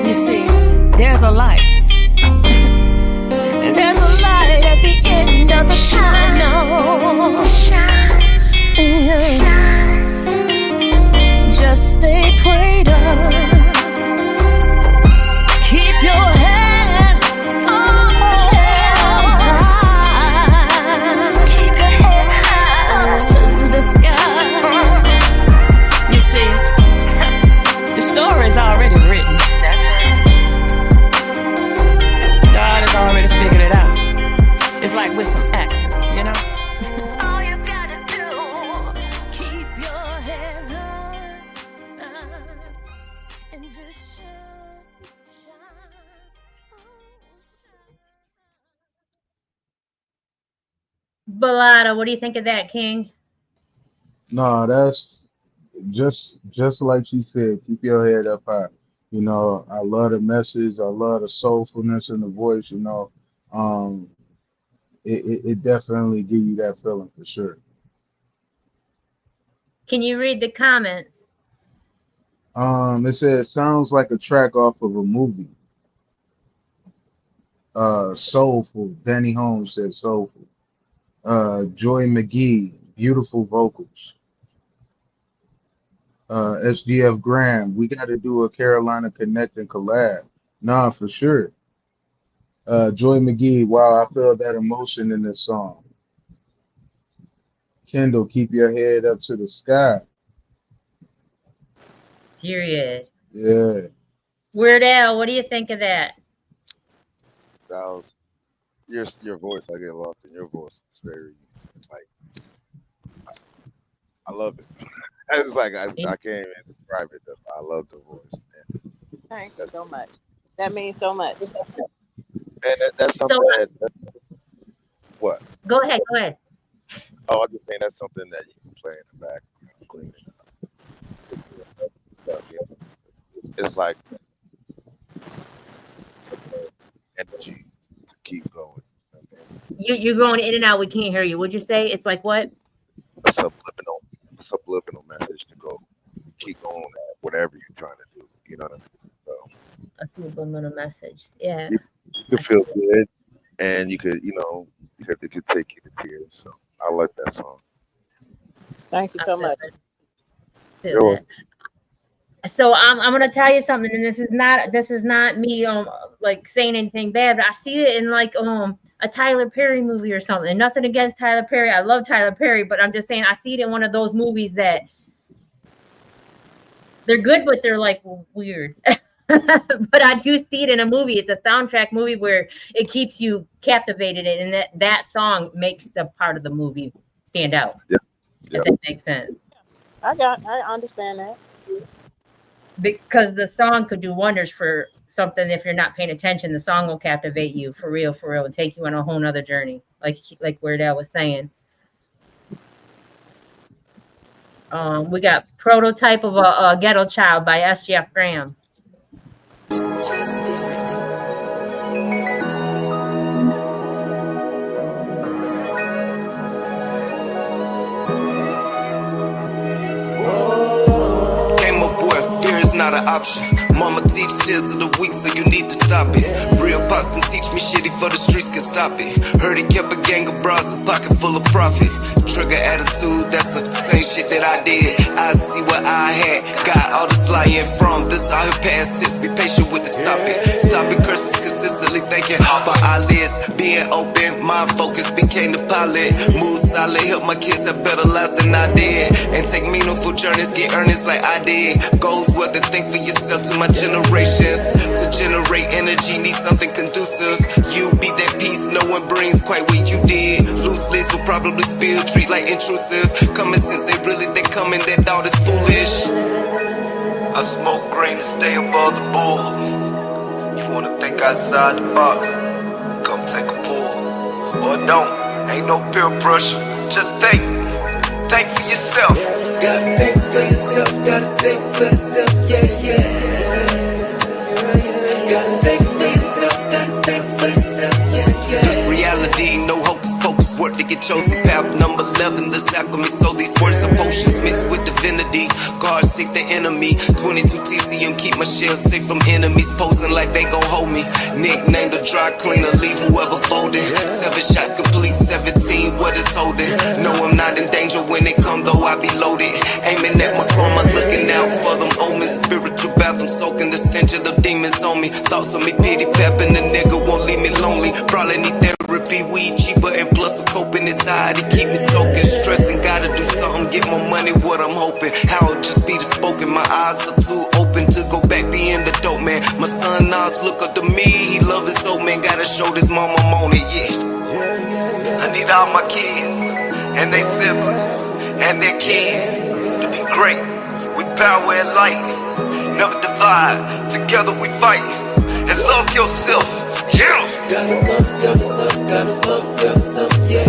You see, there's a light. There's a light at the end of the tunnel. Just stay prayed up. Keep your head held high. Keep your head high. Up to the sky. You see, the story's already written. That's right. God has already figured it out. It's like with some actors, you know? All you gotta do, keep your head high and just shine, shine. Balada, what do you think of that, King? No, that's just like she said. Keep your head up high. You know, I love the message. I love the soulfulness in the voice. You know, um, it definitely give you that feeling for sure. Can you read the comments? It says sounds like a track off of a movie. Soulful. Danny Holmes said soulful. Joy McGee, beautiful vocals. SGF Graham, we got to do a Carolina Connect and collab. Nah, for sure. Joy McGee, wow, I feel that emotion in this song. Kendall, keep your head up to the sky. Period. Yeah. Weird Al, what do you think of that? That was your voice. I get lost in your voice. It's very, it's like, I love it. It's like I can't even describe it. I love the voice. Thank you so much. That means so much. And that's something that what? Go ahead. Oh, I'm just saying that's something that you can play in the background, cleaning up. It's like energy to keep going. You're going in and out. We can't hear you. What'd you say? It's like what? A subliminal message to go keep going at whatever you're trying to do. You know what I mean? So A subliminal message. Yeah. you could feel good, and it could take you to tears. So I like that song. Thank you so much. You're welcome. So I'm gonna tell you something, and this is not me like saying anything bad, but I see it in like a Tyler Perry movie or something. Nothing against Tyler Perry. I love Tyler Perry, but I'm just saying I see it in one of those movies that they're good, but they're like weird. But I do see it in a movie. It's a soundtrack movie where it keeps you captivated, and that song makes the part of the movie stand out. Yeah. If that makes sense. I understand that. Because the song could do wonders for something. If you're not paying attention, the song will captivate you for real, and take you on a whole nother journey, like Weird Al was saying. We got Prototype of a Ghetto Child by SGF Graham. Just different. Came up where fear is not an option. Mama teach tears of the weak, so you need to stop it. Real Boston teach me shitty for the streets can stop it. Heard he kept a gang of bras, a pocket full of profit. Trigger attitude, that's the same shit that I did. I see what I had, got all this lying from. This out here past tense, be patient with this topic. Stop it, curses consistently thinking for eyelids. Being open, mind focused, became the pilot. Move solid, help my kids have better lives than I did. And take meaningful journeys, get earnest like I did. Goals, whether think for yourself to my generations. To generate energy, need something conducive. You be that peace no one brings quite what you did. Loose lips will probably spill, treat like intrusive. Common sense ain't really that common, that thought is foolish. I smoke green to stay above the bull. You wanna think outside the box? Come take a pull. Or don't, ain't no peer pressure. Just think for yourself. Gotta think for yourself, gotta think for yourself, yeah. Gotta think for yourself, gotta think for yourself, yeah. This reality, no hocus pocus, work to get chosen. Path number 11, this alchemy. So these words are potions mixed with divinity. Guard seek the enemy. 22 TCM, keep my shell safe from enemies. Posing like they gon' hold me. Nicknamed the dry cleaner, leave whoever folded. 7 shots complete, 17, what is holding? No, I'm not in danger when it come, though I be loaded. Aiming at my karma, looking out for them omens. Spiritual bathroom soaking the stench of the demons on me. Thoughts on me, pity pepping, the nigga won't leave me lonely. Probably need therapy, weed cheaper, and plus a coping anxiety keep me soaking. Stressing, gotta do something, get more money, what I'm hoping. How it just be the spoken, my eyes are too open to go back being the dope man. My son Nas look up to me, he love his old man, gotta show this mama I'm on it, yeah. I need all my kids, and their siblings, and their kin to be great, with power and light. Never divide, together we fight, and love yourself, yeah. Gotta love yourself, gotta love yourself, yeah.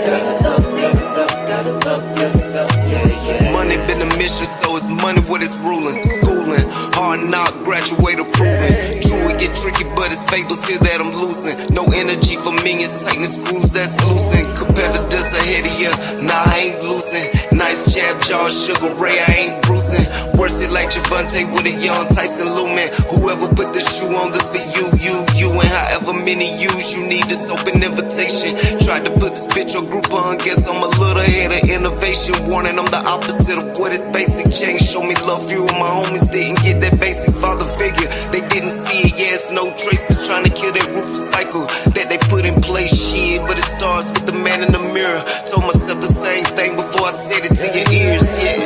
Gotta love yourself, gotta love yourself, yeah. Money been a mission, so it's money what it's ruling. Schooling, hard knock, graduate approving. True, it get tricky, but it's fables here that I'm losing. No energy for minions, tightening screws that's loosen. Competitors ahead of ya, nah, I ain't losing. Nice jab, jaw, Sugar Ray, I ain't bruising. Worse it like Javante with a young Tyson Lumen. Whoever put the shoe on this for you, and however many use you need this open invitation. Tried to put this bitch or group on, guess I'm a little ahead of innovation. Warning, I'm the opposite of what is basic. Change, show me love, few of my homies didn't get that basic father figure. They didn't see it, yeah, it's no traces. Trying to kill that ruthless cycle that they put in place, shit. But it starts with the man in the mirror. Told myself the same thing before I said it to your ears, yeah.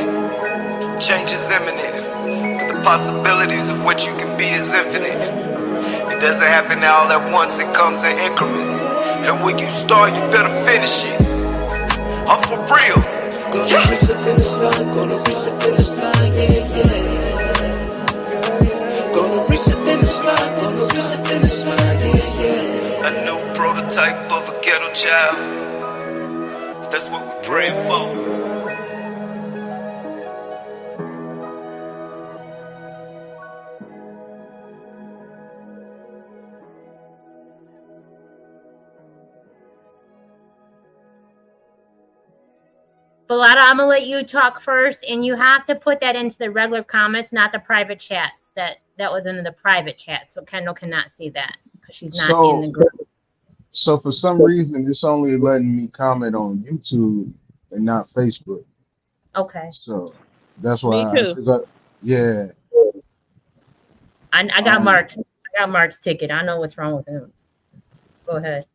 Change is imminent, but the possibilities of what you can be is infinite. It doesn't happen all at once, it comes in increments. And when you start, you better finish it. I'm for real. Gonna reach the finish line, gonna reach the finish line, yeah. Gonna reach the finish line, gonna reach the finish line, yeah. A new prototype of a ghetto child. That's what we're praying for. Bellotta, I'm gonna let you talk first, and you have to put that into the regular comments, not the private chats. That was in the private chat, so Kendall cannot see that because she's not in the group. So for some reason, it's only letting me comment on YouTube and not Facebook. Okay. So that's Me why. too. Yeah. I got Mark's. I got Mark's ticket. I know what's wrong with him. Go ahead.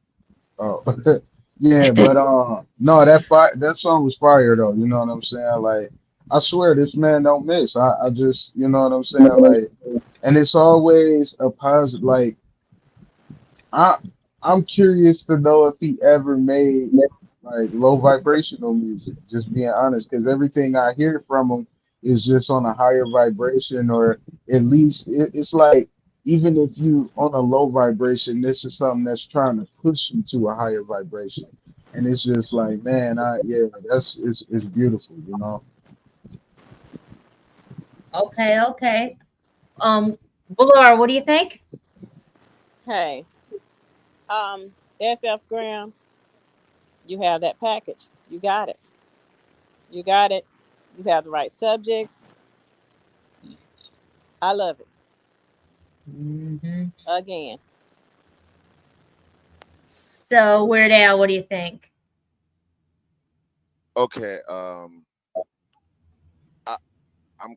Oh, yeah, but no, that song was fire though. You know what I'm saying? Like, I swear this man don't miss. I just, you know what I'm saying? Like, and it's always a positive. Like, I I'm curious to know if he ever made like low vibrational music. Just being honest, because everything I hear from him is just on a higher vibration, or at least it's like even if you on a low vibration, this is something that's trying to push you to a higher vibration. And it's just like, man, yeah, it's beautiful, you know. Okay. Ballora, what do you think? Hey, SF Graham, you have that package. You got it. You got it. You have the right subjects. I love it. Mm-hmm. Again. So, Weird Al, what do you think? Okay, I'm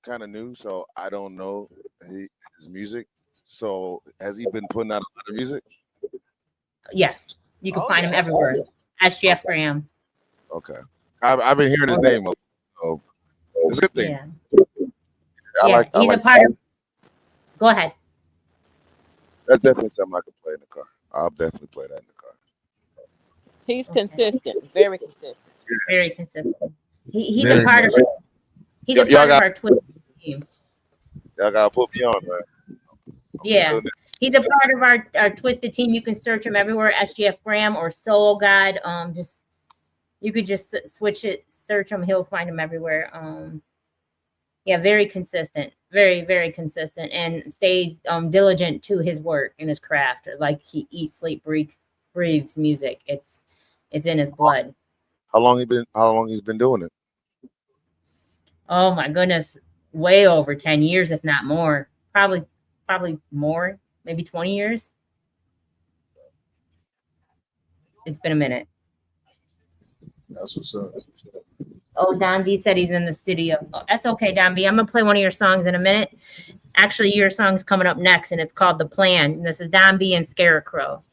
kind of new, so I don't know his music. So has he been putting out a lot of music? Yes, you can find him everywhere. SGF Graham. Okay, I've been hearing his name, so it's a good thing. Yeah, he's a part of. Go ahead. That's definitely something I can play in the car. I'll definitely play that in the car. He's consistent, very consistent. Very consistent. He's a part of. He's a part of our Twisted team. Y'all gotta put me on, man. Yeah, he's a part of our Twisted team. You can search him everywhere, SGF Graham or Soul God. Just you could just switch it, search him. He'll find him everywhere. Yeah, very consistent, very, very consistent, and stays diligent to his work and his craft. Like he eats, sleep, breathes music. It's in his blood. How long he's been doing it? Oh my goodness, way over 10 years, if not more. Probably more, maybe 20 years. It's been a minute. That's what's up. Oh, Don B said he's in the studio. Oh, that's okay, Don B. I'm gonna play one of your songs in a minute. Actually, your song's coming up next, and it's called "The Plan." And this is Don B and Scarecrow.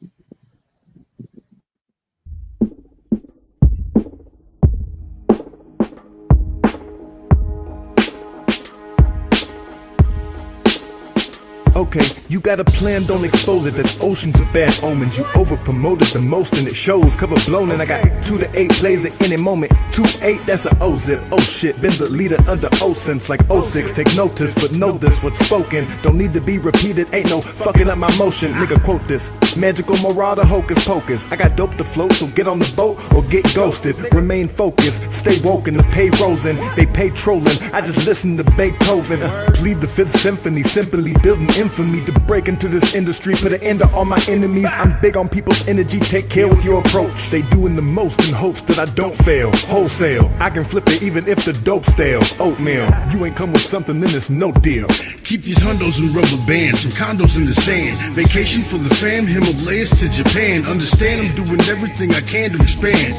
Okay, you got a plan, don't expose it. That's oceans of bad omens. You over promoted the most and it shows. Cover blown and I got 2 to 8 plays at any moment. 2-8, that's a O-zip. Oh shit, been the leader under O-sense like 06. Take notice, but know this, what's spoken don't need to be repeated. Ain't no fucking up my motion. Nigga, quote this. Magical marauder, hocus pocus. I got dope to float, so get on the boat or get ghosted. Remain focused, stay woke in the payrolls and they pay trolling. I just listen to Beethoven. Plead the 5th symphony, simply building infamy to break into this industry, put an end to all my enemies. I'm big on people's energy, take care with your approach. They doing the most in hopes that I don't fail. Wholesale, I can flip it even if the dope's stale. Oatmeal, you ain't come with something, then it's no deal. Keep these hundos in rubber bands, some condos in the sand. Vacation for the fam, Himalayas to Japan. Understand I'm doing everything I can to expand.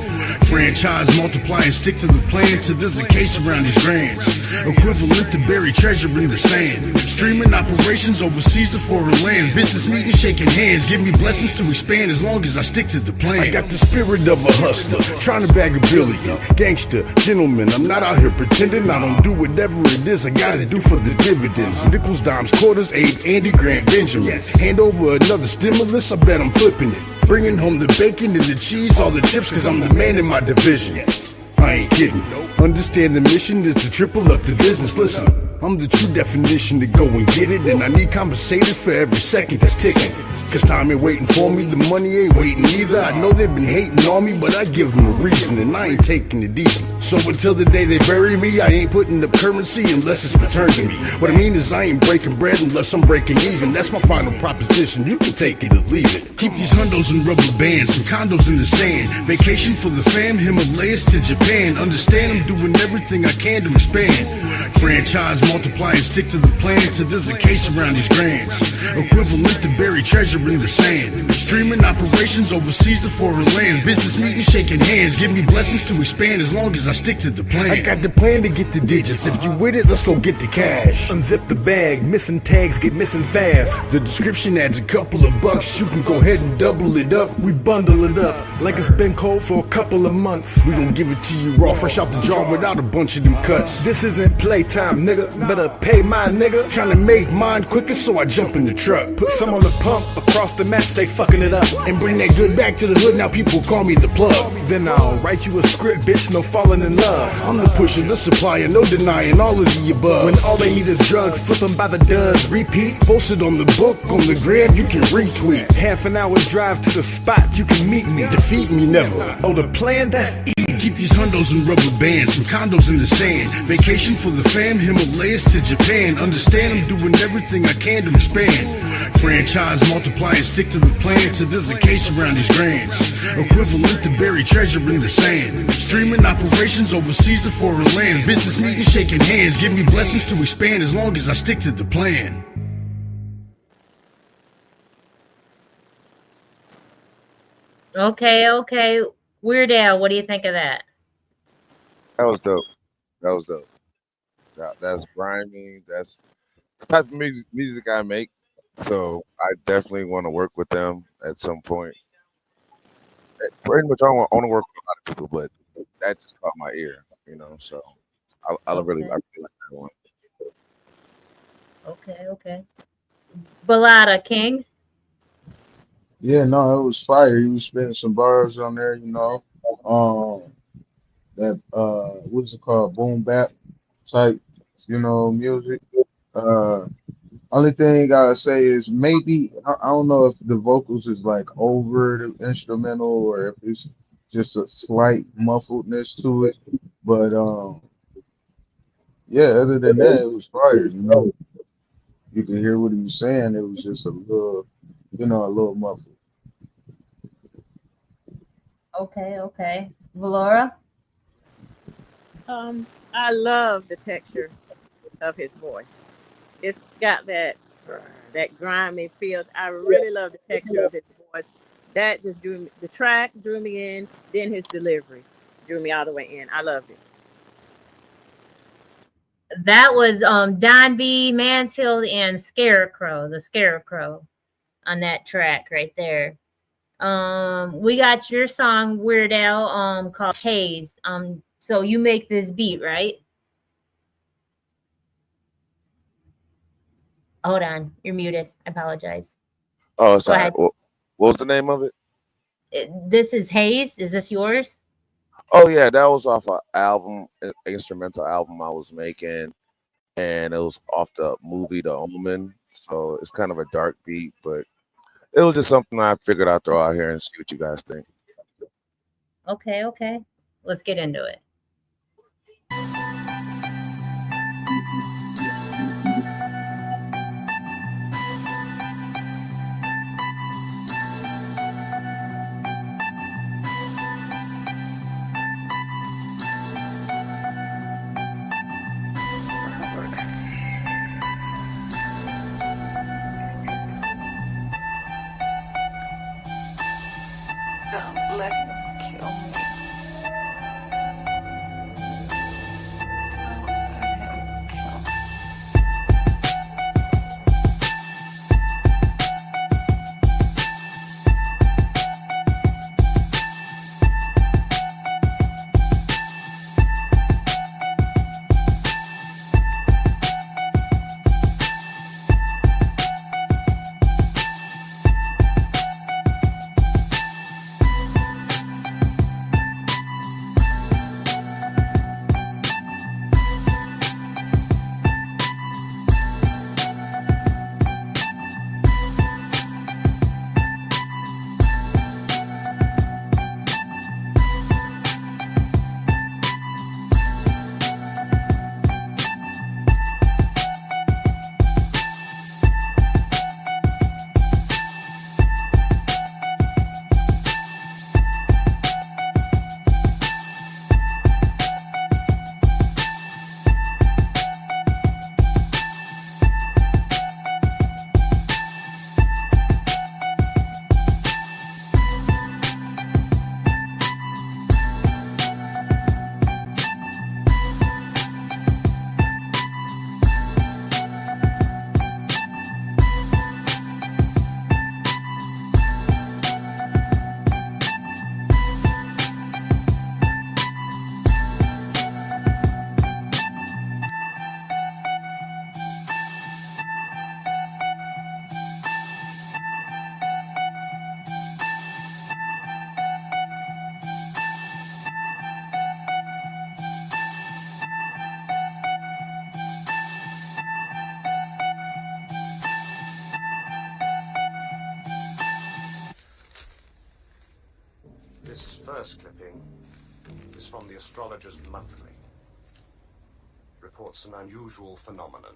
Franchise, multiply and stick to the plan till there's a case around these grands. Equivalent to buried treasure in the sand. Streaming operations overseas to foreign lands. Business meetings, shaking hands. Give me blessings to expand as long as I stick to the plan. I got the spirit of a hustler, trying to bag a billion. Gangster, gentleman, I'm not out here pretending. I don't do whatever it is I gotta do for the dividends. Nickels, dimes, quarters, Abe, Andy, Grant, Benjamin. Hand over another stimulus, I bet I'm flipping it. Bringing home the bacon and the cheese, all the chips, cause I'm the man in my division. I ain't kidding. Understand the mission is to triple up the business. Listen, I'm the true definition to go and get it, and I need compensated for every second that's ticking. Cause time ain't waiting for me, the money ain't waiting either. I know they've been hating on me, but I give them a reason, and I ain't taking it easy. So until the day they bury me, I ain't putting up currency unless it's returned to me. What I mean is I ain't breaking bread unless I'm breaking even. That's my final proposition, you can take it or leave it. Keep these hundos in rubber bands, some condos in the sand. Vacation for the fam, Himalayas to Japan. Understand I'm doing everything I can to expand. Franchise, multiply and stick to the plan till there's a case around these grands. Equivalent to buried treasure in the sand. Streaming operations overseas to foreign lands. Business meetings, shaking hands. Give me blessings to expand as long as I stick to the plan. I got the plan to get the digits. If you with it, let's go get the cash. Unzip the bag, missing tags get missing fast. The description adds a couple of bucks. You can go ahead and double it up. We bundle it up like it's been cold for a couple of months. We gon' give it to you raw, fresh out the jar without a bunch of them cuts. This isn't playtime, nigga. Better pay my nigga. Trying to make mine quicker, so I jump in the truck. Put some on the pump, across the map, they fucking it up. And bring that good back to the hood, now people call me the plug. Then I'll write you a script, bitch, no falling in love. I'm the pusher, the supplier, no denying all of the above. When all they need is drugs, flip them by the dozen. Repeat, posted on the book, on the gram, you can retweet. Half an hour's drive to the spot, you can meet me. Defeat me never. Oh, the plan, that's easy. Keep these hundos in rubber bands, some condos in the sand. Vacation for the fam, Himalayas Himalayas to Japan. Understand I'm doing everything I can to expand. Franchise, multiply and stick to the plan till there's a case around these grands. Equivalent to buried treasure in the sand. Streaming operations overseas to foreign lands. Business meetings, shaking hands. Give me blessings to expand as long as I stick to the plan. Okay. Weird Al, what do you think of that? That was dope. That's grimy. That's the type of music I make. So I definitely want to work with them at some point. Pretty much, I want to work with a lot of people, but that just caught my ear, So I really like that one. Okay. Ballada King. Yeah, no, it was fire. He was spitting some bars on there, that what's it called, boom bap type, music. Uh, only thing I gotta say is maybe I don't know if the vocals is like over the instrumental or if it's just a slight muffledness to it. But yeah, other than that, it was fire. You could hear what he was saying. It was just a little, a little muffled. Okay. Valora? I love the texture of his voice. It's got that grimy feel. I really love the texture of his voice. That just drew me. The track drew me in. Then his delivery drew me all the way in. I loved it. That was Don B, Mansfield, and the Scarecrow on that track right there. We got your song Weird Al called Haze. So you make this beat, right? Hold on, you're muted. I apologize. Oh, sorry. What was the name of it? This is Haze. Is this yours? Oh yeah, that was off an instrumental album I was making, and it was off the movie The Omen. So it's kind of a dark beat, but it was just something I figured I'd throw out here and see what you guys think. Okay. Let's get into it. Don't let him kill me. Don't let him kill me. This first clipping is from the Astrologer's Monthly. reports an unusual phenomenon.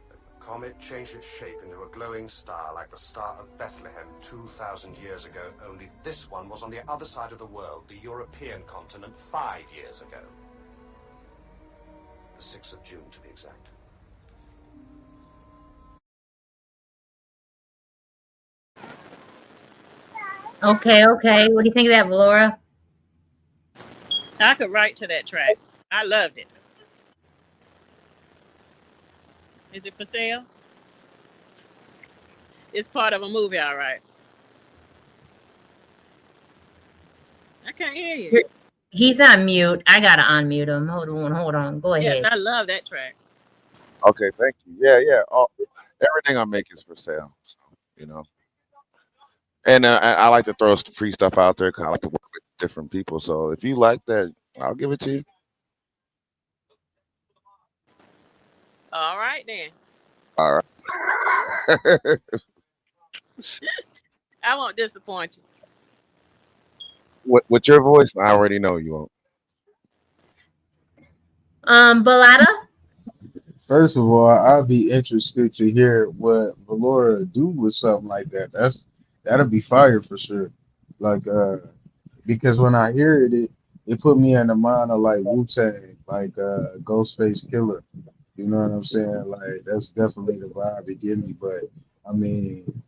The comet changed its shape into a glowing star like the Star of Bethlehem 2,000 years ago, only this one was on the other side of the world, the European continent, 5 years ago. The 6th of June, to be exact. Okay, okay. What do you think of that, Valora? I could write to that track. I loved it. Is it for sale? It's part of a movie, all right. I can't hear you. He's on mute. I gotta unmute him. Hold on. Go ahead. Yes, I love that track. Okay, thank you. Yeah. Everything I make is for sale. So, you know. And I like to throw free stuff out there because I like to work with different people. So if you like that, I'll give it to you. All right, then. All right. I won't disappoint you. With your voice, I already know you won't. Balada? First of all, I'd be interested to hear what Valora do with something like that. That'll be fire for sure. Like because when I hear it put me in the mind of like Wu-Tang, like Ghostface Killer. You know what I'm saying? Like that's definitely the vibe it gives me. But I mean,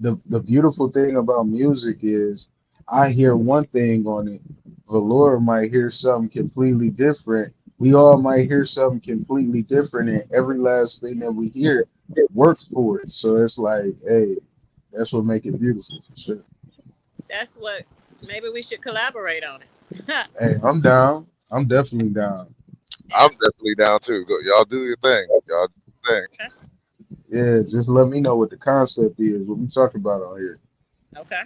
the beautiful thing about music is I hear one thing on it, Valora might hear something completely different. We all might hear something completely different, and every last thing that we hear works for it. So it's like, hey, that's what make it beautiful for sure. That's what. Maybe we should collaborate on it. Hey, I'm down. I'm definitely down. I'm definitely down too. Go, y'all do your thing. Y'all do your thing. Okay. Yeah, just let me know what the concept is, what we talking about on here. Okay.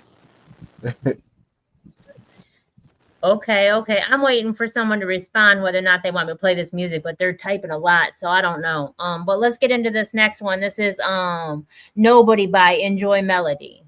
Okay. I'm waiting for someone to respond whether or not they want me to play this music, but they're typing a lot, so I don't know. But let's get into this next one. This is Nobody by Enjoy Melody.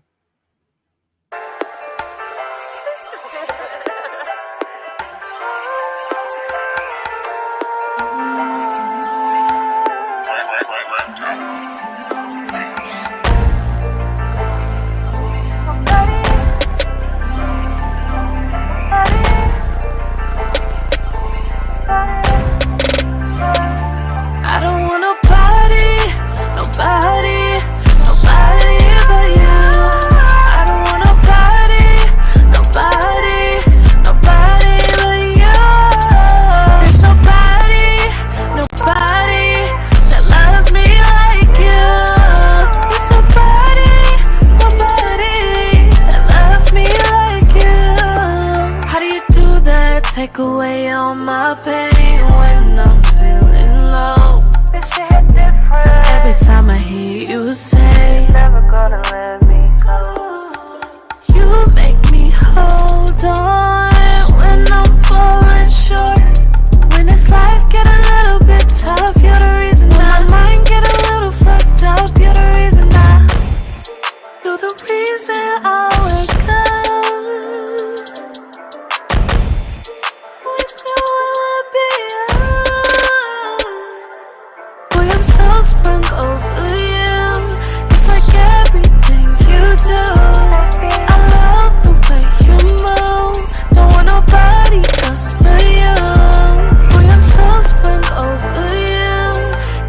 Take away all my pain when I'm feeling low. Every time I hear you say, never gonna let me go. You make me hold on when I'm falling short. When this life get a little bit tough, you're the reason my mind get a little fucked up. You're the reason you're the reason I wake up. Sprung over you. It's like everything you do. I love the way you move. Don't want nobody else but you. Boy, I'm so sprung over you.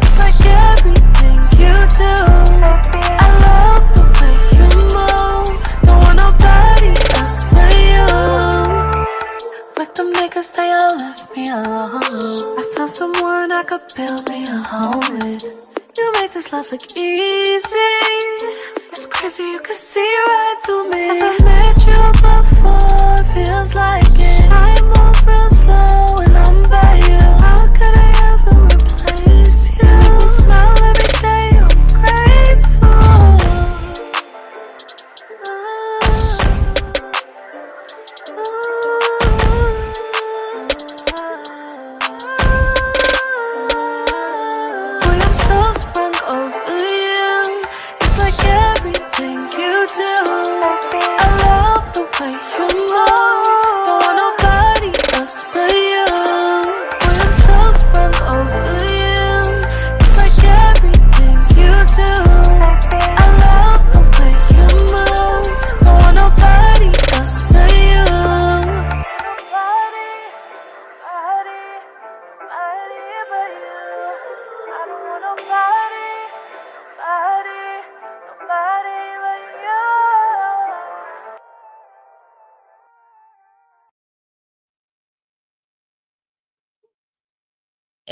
It's like everything you do. I love the way you move. Don't want nobody else but you. Like them niggas, they all left me alone. I found someone I could build me a home with. You make this life look easy. It's crazy, you can see right through me. Never met you before, feels like it. I move real slow when I'm by you. How could I ever replace you? Smile every day, I'm grateful. I love the way you move. Don't want nobody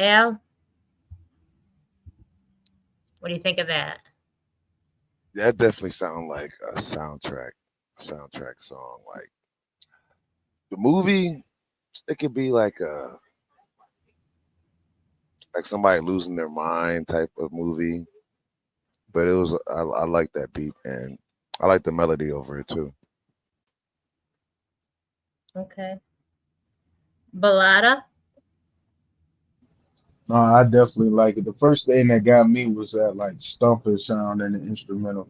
Al, what do you think of that? That definitely sound like a soundtrack song. Like the movie, it could be like somebody losing their mind type of movie. But it was I like that beat and I like the melody over it too. Okay. Ballada? No, I definitely like it. The first thing that got me was that like stomper sound and the instrumental.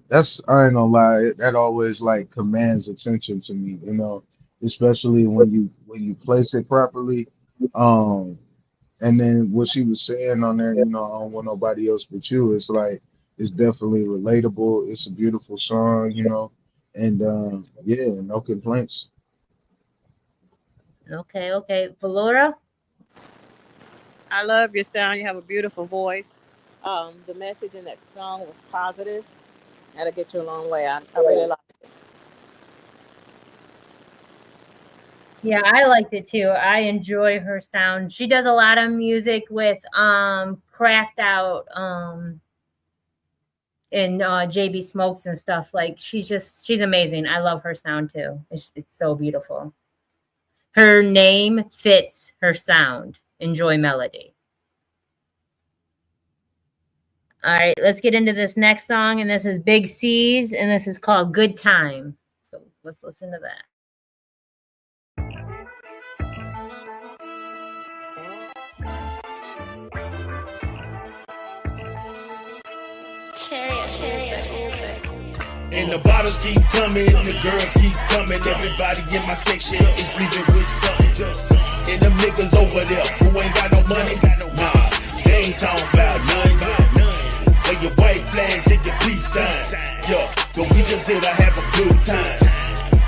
That's I ain't gonna lie, that always like commands attention to me, especially when you place it properly. Um, and then what she was saying on there, I don't want nobody else but you. It's like it's definitely relatable. It's a beautiful song, and yeah, no complaints. Okay, okay. Valora? I love your sound. You have a beautiful voice. The message in that song was positive. That'll get you a long way. I really like it. Yeah, I liked it too. I enjoy her sound. She does a lot of music with Cracked Out and JB Smokes and stuff. Like she's amazing. I love her sound too. It's so beautiful. Her name fits her sound. Enjoy melody. All right, let's get into this next song, and this is Big C's, and this is called Good Time. So let's listen to that. And the bottles keep coming, the girls keep coming. Everybody in my section is leaving with something. And them niggas over there who ain't got no money, nah, they ain't talking about none. Where your white flags and your peace sign. Yeah, but we just here to have a good time.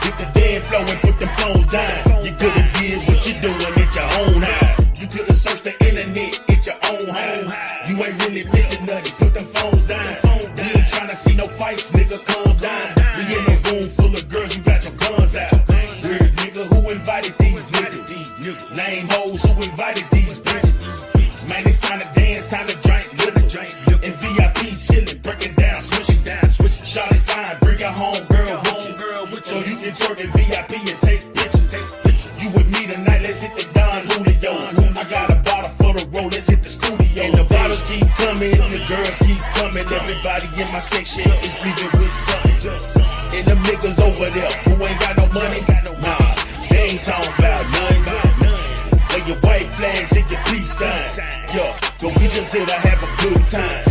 Get the dance flow and put them phones down. You could've did what you doing at your own house. You could've searched the internet at your own house. You ain't really missing nothing. Put them phones down. We ain't tryna see no fights, nigga. Calm down. We in a room full of girls. You got your guns out. Weird nigga, who invited these niggas? Name hoes who invited these bitches. Man, it's time to dance, time to drink, and VIP chillin', breaking down, swishing down, swishing. Shawty fine, bring your home girl with you, so you can twerk in VIP and take pictures. You with me tonight, let's hit the Don Julio. I got a bottle for the road, let's hit the studio. And the bottles keep coming, the girls keep coming. Everybody in my section is leaving with something. And them niggas over there who ain't got no money, nah, they ain't talking about none. Where your white flags and your peace sign. Yeah, but we just here to have a good time.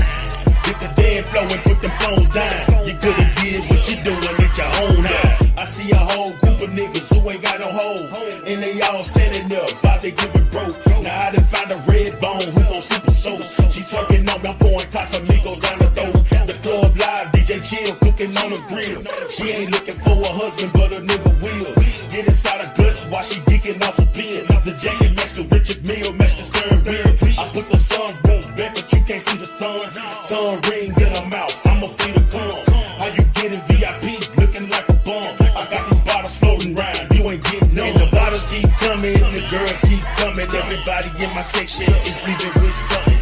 Get the dance flow and put them phones down. You could've did what you doing at your own house. I see a whole group of niggas who ain't got no home, and they all standing up while they giving broke. Now I done found a red bone who gon' super soul. She twerking on me, I'm pouring Casamigos down the throat. The club live, DJ chill, cooking on the grill. She ain't looking for a husband, but a nigga will. Get inside her guts while she geeking off a pill. The jacket match the Richard Mille, match the stern wheel. I put the sunroof back, but you can't see the sun. Sun ring in her mouth, I'ma feed her cum. How you getting VIP, looking like a bum? I got these bottles floating round, you ain't getting none. And the bottles keep coming, the girls keep coming. Everybody in my section is leaving with something.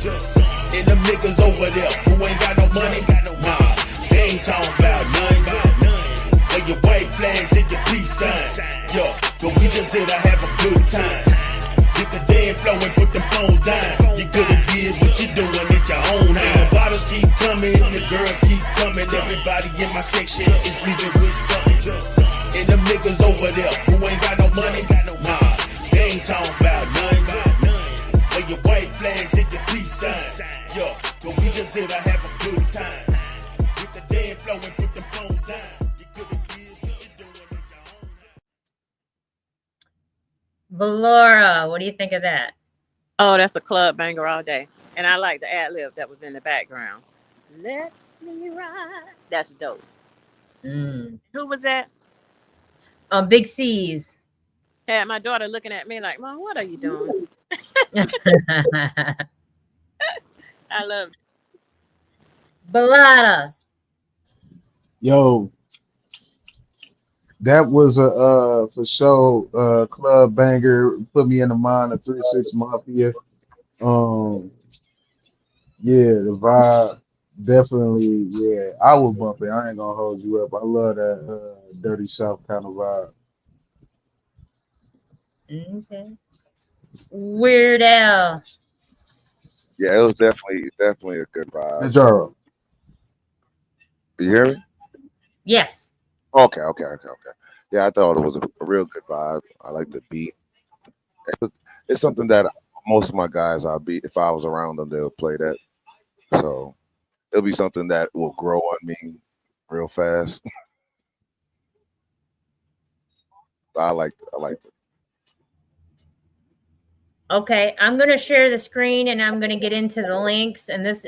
And them niggas over there who ain't got no money, nah, they ain't talking about none. Where your white flags and your peace sign. Yeah, but we just here to have a good time. Get the dance flow and put them phones down. You could've did what you doing at your own house. And the bottles keep coming, the girls keep coming. Everybody in my section is leaving with something. And them niggas over there who ain't got no money, nah, they ain't talking about none. Where your white flags and your peace sign. Yeah, but we just here to have a good time. Get the dance flow and put them phones down. You could've did what you doing at your own house. Valora, what do you think of that? Oh, that's a club banger all day. And I like the ad lib that was in the background. Let me ride. That's dope. Who was that? Big C's. Had my daughter looking at me like, Mom, what are you doing? I love it. Ballada. Yo, that was a for sure club banger. Put me in the mind of 3 6 Mafia. Um, yeah, the vibe definitely. Yeah, I would bump it. I ain't gonna hold you up. I love that dirty south kind of vibe. Okay. Weird Al. Yeah, it was definitely a good vibe. Hey, Jarrell. You hear me? Yes. Okay. Yeah, I thought it was a real good vibe. I like the beat. It's something that most of my guys, I'll be if I was around them, they'll play that. So it'll be something that will grow on me real fast. I like it. Okay, I'm gonna share the screen and I'm gonna get into the links. And this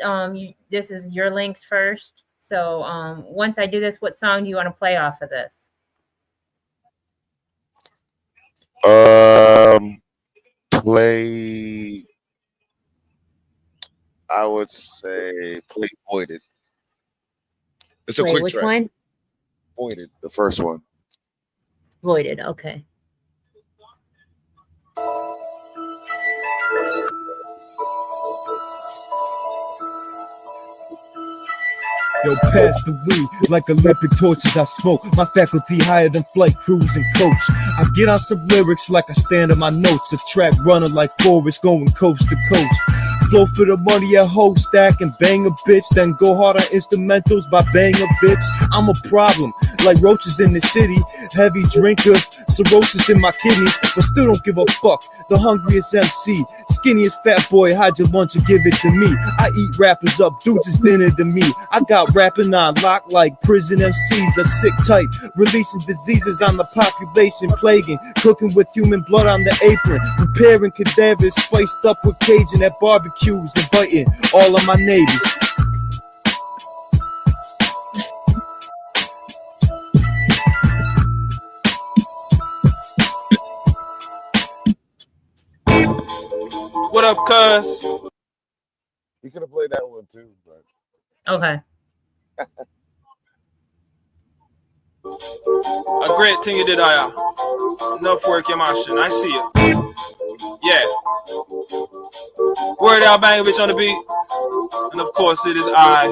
this is your links first. So once I do this, what song do you want to play off of this? Play. I would say play Voided. It's a Wait, quick which track. one? Voided, the first one. Voided. Okay. Yo, pass the weed like Olympic torches I smoke. My faculty higher than flight crews and coach. I get on some lyrics like I stand on my notes. A track running like Forrest going coast to coast. Flow for the money at hoe stack and bang a bitch. Then go hard on instrumentals by bang a bitch. I'm a problem, like roaches in the city. Heavy drinker, cirrhosis in my kidneys, but still don't give a fuck. The hungriest MC, skinniest fat boy, hide your lunch and give it to me. I eat rappers up, dudes is dinner to me. I got rapping on lock like prison MCs, a sick type, releasing diseases on the population, plaguing, cooking with human blood on the apron, preparing cadavers spiced up with Cajun at barbecues, inviting all of my neighbors. What up, cuz? You could have played that one too, but Okay. A great thing you did, Aya. Enough work, your machine. I see you. Yeah. Word out, bang bitch on the beat. And of course, it is I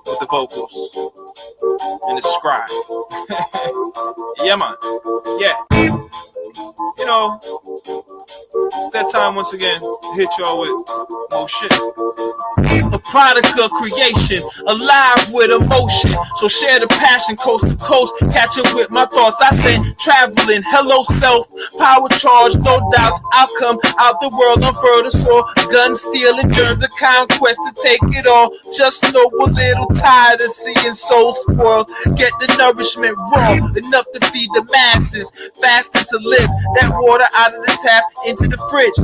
with the vocals and the scribe. Yeah, man. Yeah. You know, it's that time once again to hit y'all with more shit. A product of creation, alive with emotion. So share the passion coast to coast. Catch up with my thoughts. I sent traveling. Hello, self. Power charge, no doubts. I'll come out the world on further soil. Gun stealing, germs of conquest to take it all. Just know a little tired of seeing souls spoiled. Get the nourishment raw, enough to feed the masses. Faster to live. That water out of the tap into the fridge.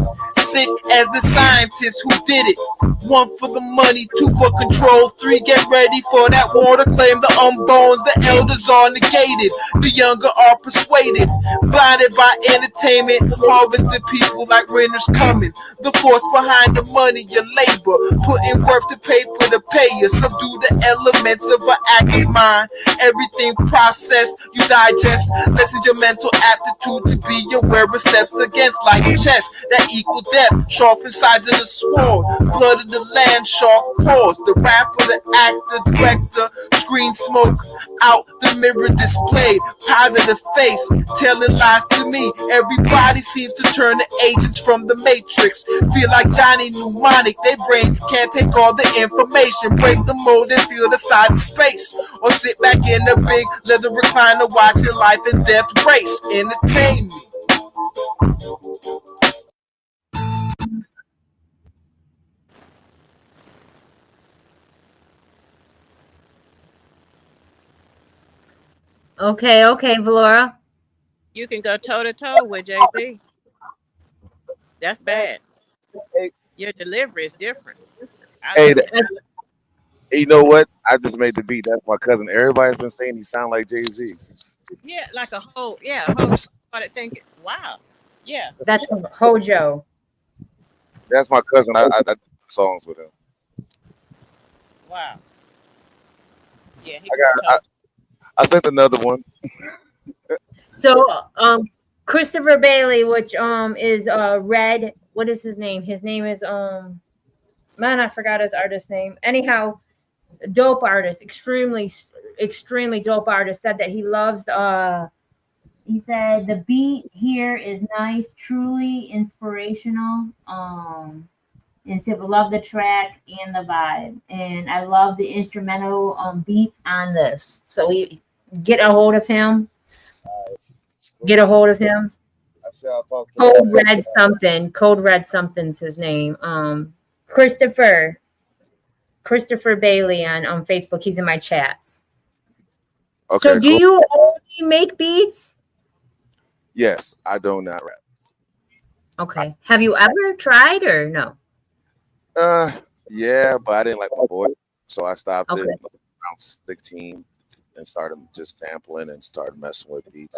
Sick as the scientists who did it. One for the money, two for control, three get ready for that water. Claim the unbones, the elders are negated, the younger are persuaded. Blinded by entertainment, harvested people like winners coming. The force behind the money, your labor, putting worth to paper to pay you. Subdue the elements of an active mind. Everything processed, you digest. Lessen your mental aptitude to be aware of steps against like chess that equal depth, sharpen sides of the sword. Blood of the land shark pause. The rapper, the actor, director, screen smoke out the mirror displayed. Powder the face, telling lies to me. Everybody seems to turn to agents from the Matrix. Feel like Johnny Mnemonic. Their brains can't take all the information. Break the mold and feel the size of space. Or sit back in a big leather recliner, watch your life and death race. Entertain me. Okay, Valora. You can go toe to toe with JB. That's bad. Your delivery is different. I hey, love it. you know what? I just made the beat. That's my cousin. Everybody's been saying he sound like Jay-Z. Yeah, like a whole, yeah, a whole started thinking, wow. Yeah. That's Hojo. That's my cousin. I do songs with him. Wow. Yeah, he I sent another one. So Christopher Bailey, which is Red what is his name? His name is man, I forgot his artist name. Anyhow, dope artist, extremely dope artist, said that he loves he said the beat here is nice, truly inspirational. And said we love the track and the vibe, and I love the instrumental beats on this. So we get a hold of him. Get a hold of him. I shall talk to Code Red something. Code Red something's his name. Christopher Bailey on Facebook. He's in my chats. Okay, So do cool. you only make beats? Yes, I do not rap. Okay. Have you ever tried or no? Yeah, but I didn't like my voice, so I stopped Okay. it around 16 and started just sampling and started messing with beats.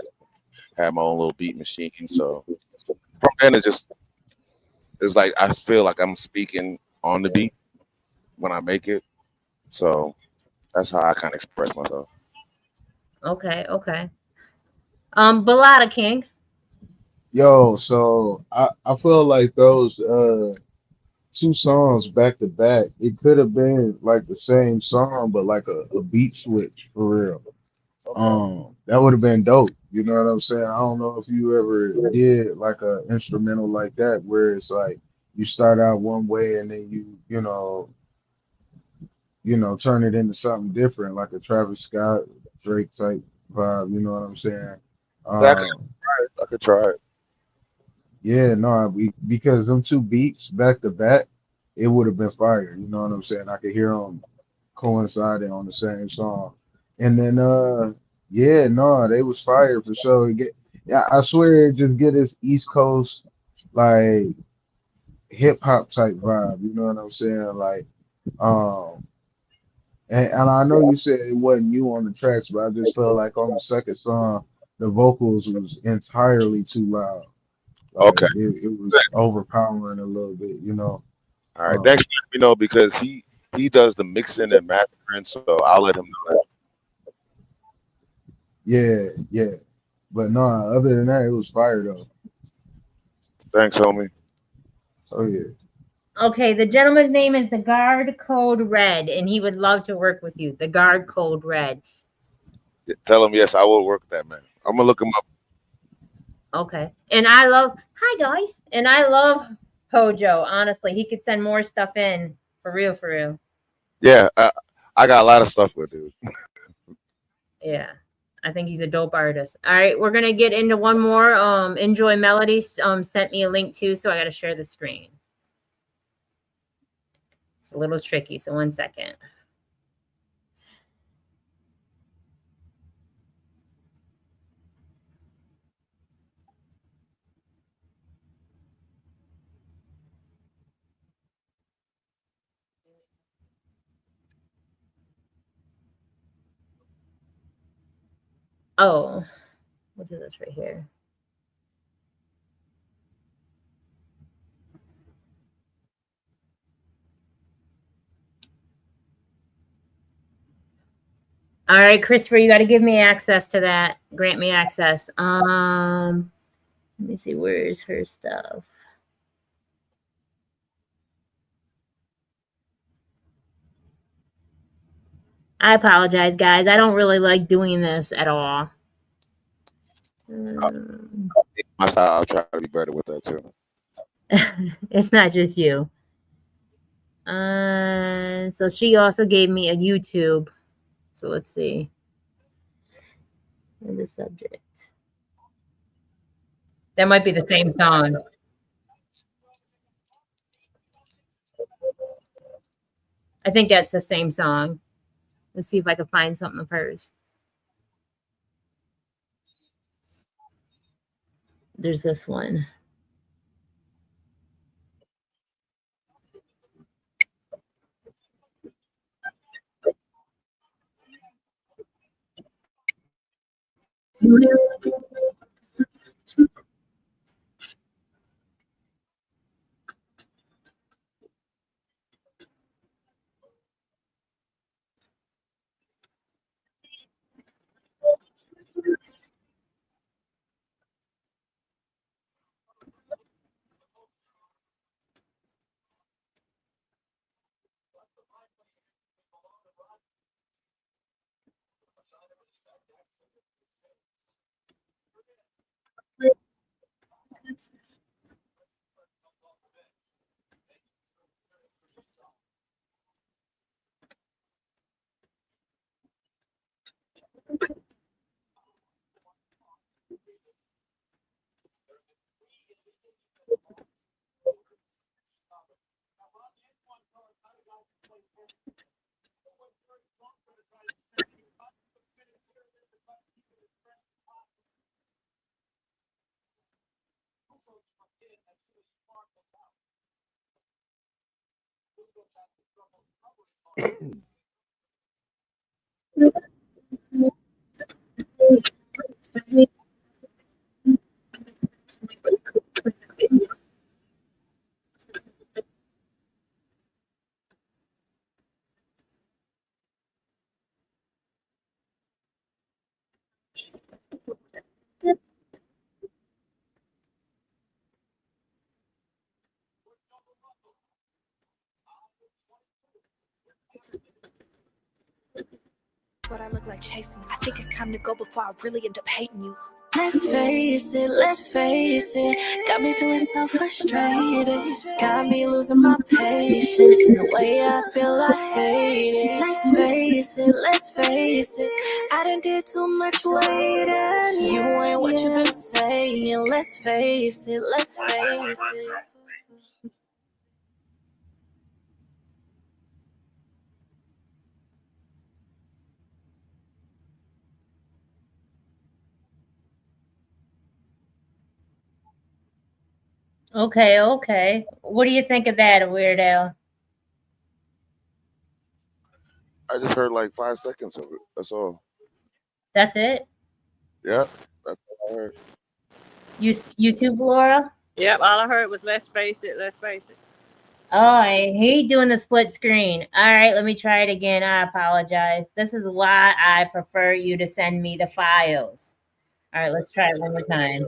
Had my own little beat machine, so from then it's like I feel like I'm speaking on the beat when I make it, so that's how I kind of express myself. Okay. Balada King. Yo, so I feel like those two songs back to back, it could have been like the same song, but like a beat switch for real. That would have been dope. You know what I'm saying? I don't know if you ever did like a instrumental like that where it's like you start out one way and then turn it into something different, like a Travis Scott, Drake type vibe. You know what I'm saying? Yeah, Um, I could try it. yeah, no, because them two beats back to back, it would have been fire. You know what I'm saying? I could hear them coinciding on the same song. And then yeah, no, they was fire for sure. Yeah, I swear it just get this East Coast like hip hop type vibe, you know what I'm saying? Like um and I know you said it wasn't you on the tracks, but I just felt like on the second song the vocals was entirely too loud. Like Okay. it was overpowering a little bit, you know. All right. Thanks for letting me know because he does the mixing and mastering, so I'll let him know that. Yeah. But no, other than that, it was fire though. Thanks, homie. Oh yeah. Okay, the gentleman's name is the Guard Code Red, and he would love to work with you. The Guard Code Red. Tell him yes, I will work with that man. I'm gonna look him up. Okay. And I love, hi guys. And I love Hojo. Honestly, he could send more stuff in for real, for real. Yeah, I got a lot of stuff with dude. Yeah. I think he's a dope artist. All right, we're gonna get into one more. Enjoy Melodies sent me a link too, so I gotta share the screen. It's a little tricky, so 1 second. Oh, we'll do this right here. All right, Christopher, you got to give me access to that. Grant me access. Let me see. Where's her stuff? I apologize, guys. I don't really like doing this at all. I'll try to be better with that too. It's not just you. So she also gave me a YouTube. So let's see. And the subject. That might be the same song. I think that's the same song. Let's see if I can find something of hers. There's this one. What I look like chasing you. I think it's time to go before I really end up hating you. Let's face it, got me feeling so frustrated. Got me losing my patience in the way I feel I hate it. Let's face it, I done did too much waiting. You ain't what you been saying. Let's face it. Okay. What do you think of that, Weird Al? I just heard like 5 seconds of it. That's all. That's it? Yeah, that's all I heard. YouTube, Laura? Yep, all I heard was let's face it, let's face it. Oh, I hate doing the split screen. All right, let me try it again. I apologize. This is why I prefer you to send me the files. All right, let's try it one more time.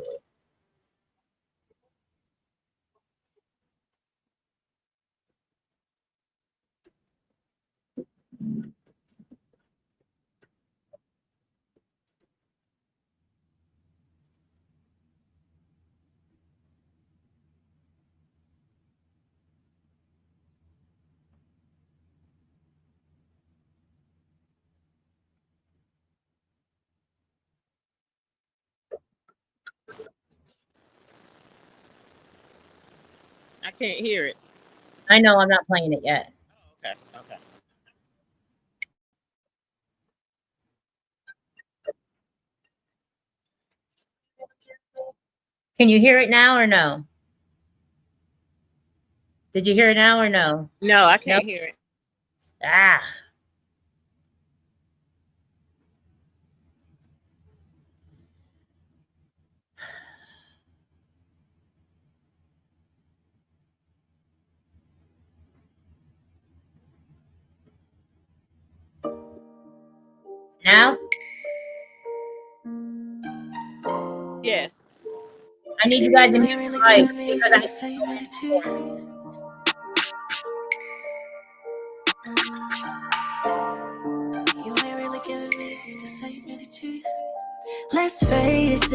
I can't hear it. I know I'm not playing it yet. Okay. Can you hear it now or no? Did you hear it now or no? No, I can't hear it. Ah. Now? Yes. I need you guys to mute the mic because You ain't really giving me the same energy. Let's face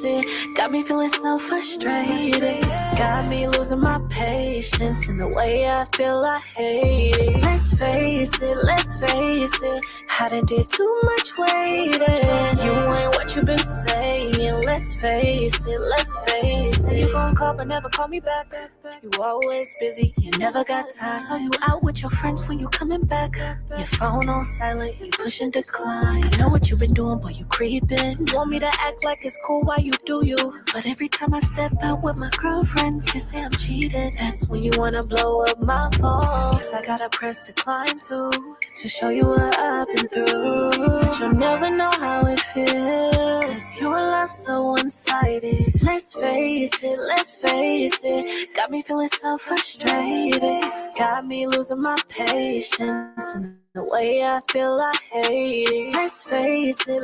it, got me feeling so frustrated. Got me losing my patience in the way I feel I hate it. Let's face it, I done did too much waiting. You ain't what you been saying. Let's face it. You gon' call but never call me back. You always busy, you never got time. So you out with your friends when you coming back. Your phone on silent, you pushing decline. I know what you been doing, boy, you creeping. You want me to act like it's cool while you do you. But every time I step out with my girlfriends, you say I'm cheating. That's when you wanna blow up my phone. Guess I gotta press decline too, to show you what I've been through. But you'll never know how it feels, 'cause your love's so one-sided. Let's face it, got me feeling so frustrated. Got me losing my patience and the way I feel I hate it. Let's face it,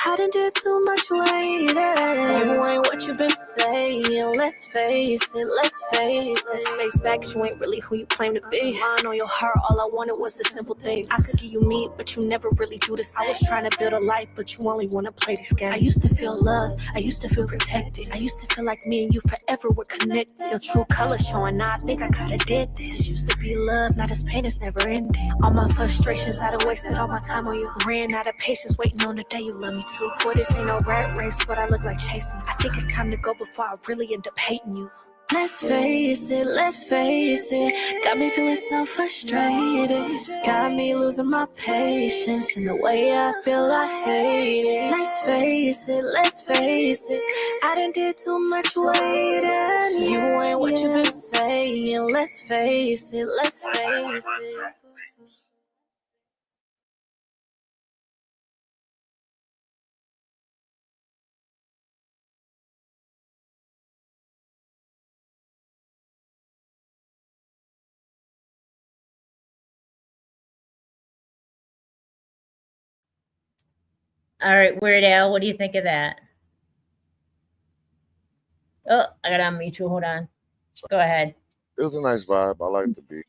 I done did too much waiting. You ain't what you been saying. Let's face it. Let's face facts, you ain't really who you claim to be. Lying on your heart, all I wanted was the simple things. I could give you meat, but you never really do the same. I was trying to build a life, but you only wanna play this game. I used to feel love, I used to feel protected. I used to feel like me and you forever were connected. Your true color showing now, I think I kinda did this. Used to be love, now this pain is never ending. All my frustrations, I done wasted all my time on you. Ran out of patience, waiting on the day you love me too. Boy, this ain't no rat race, but I look like chasing you. I think it's time to go before I really end up hating you. Let's face it, got me feeling so frustrated. Got me losing my patience, and the way I feel, I hate it. Let's face it, I done did too much waiting. You ain't what you been saying. Let's face it. All right, Weird Al, what do you think of that? Oh, I got to unmute you. Hold on. Go ahead. It was a nice vibe. I liked the beat.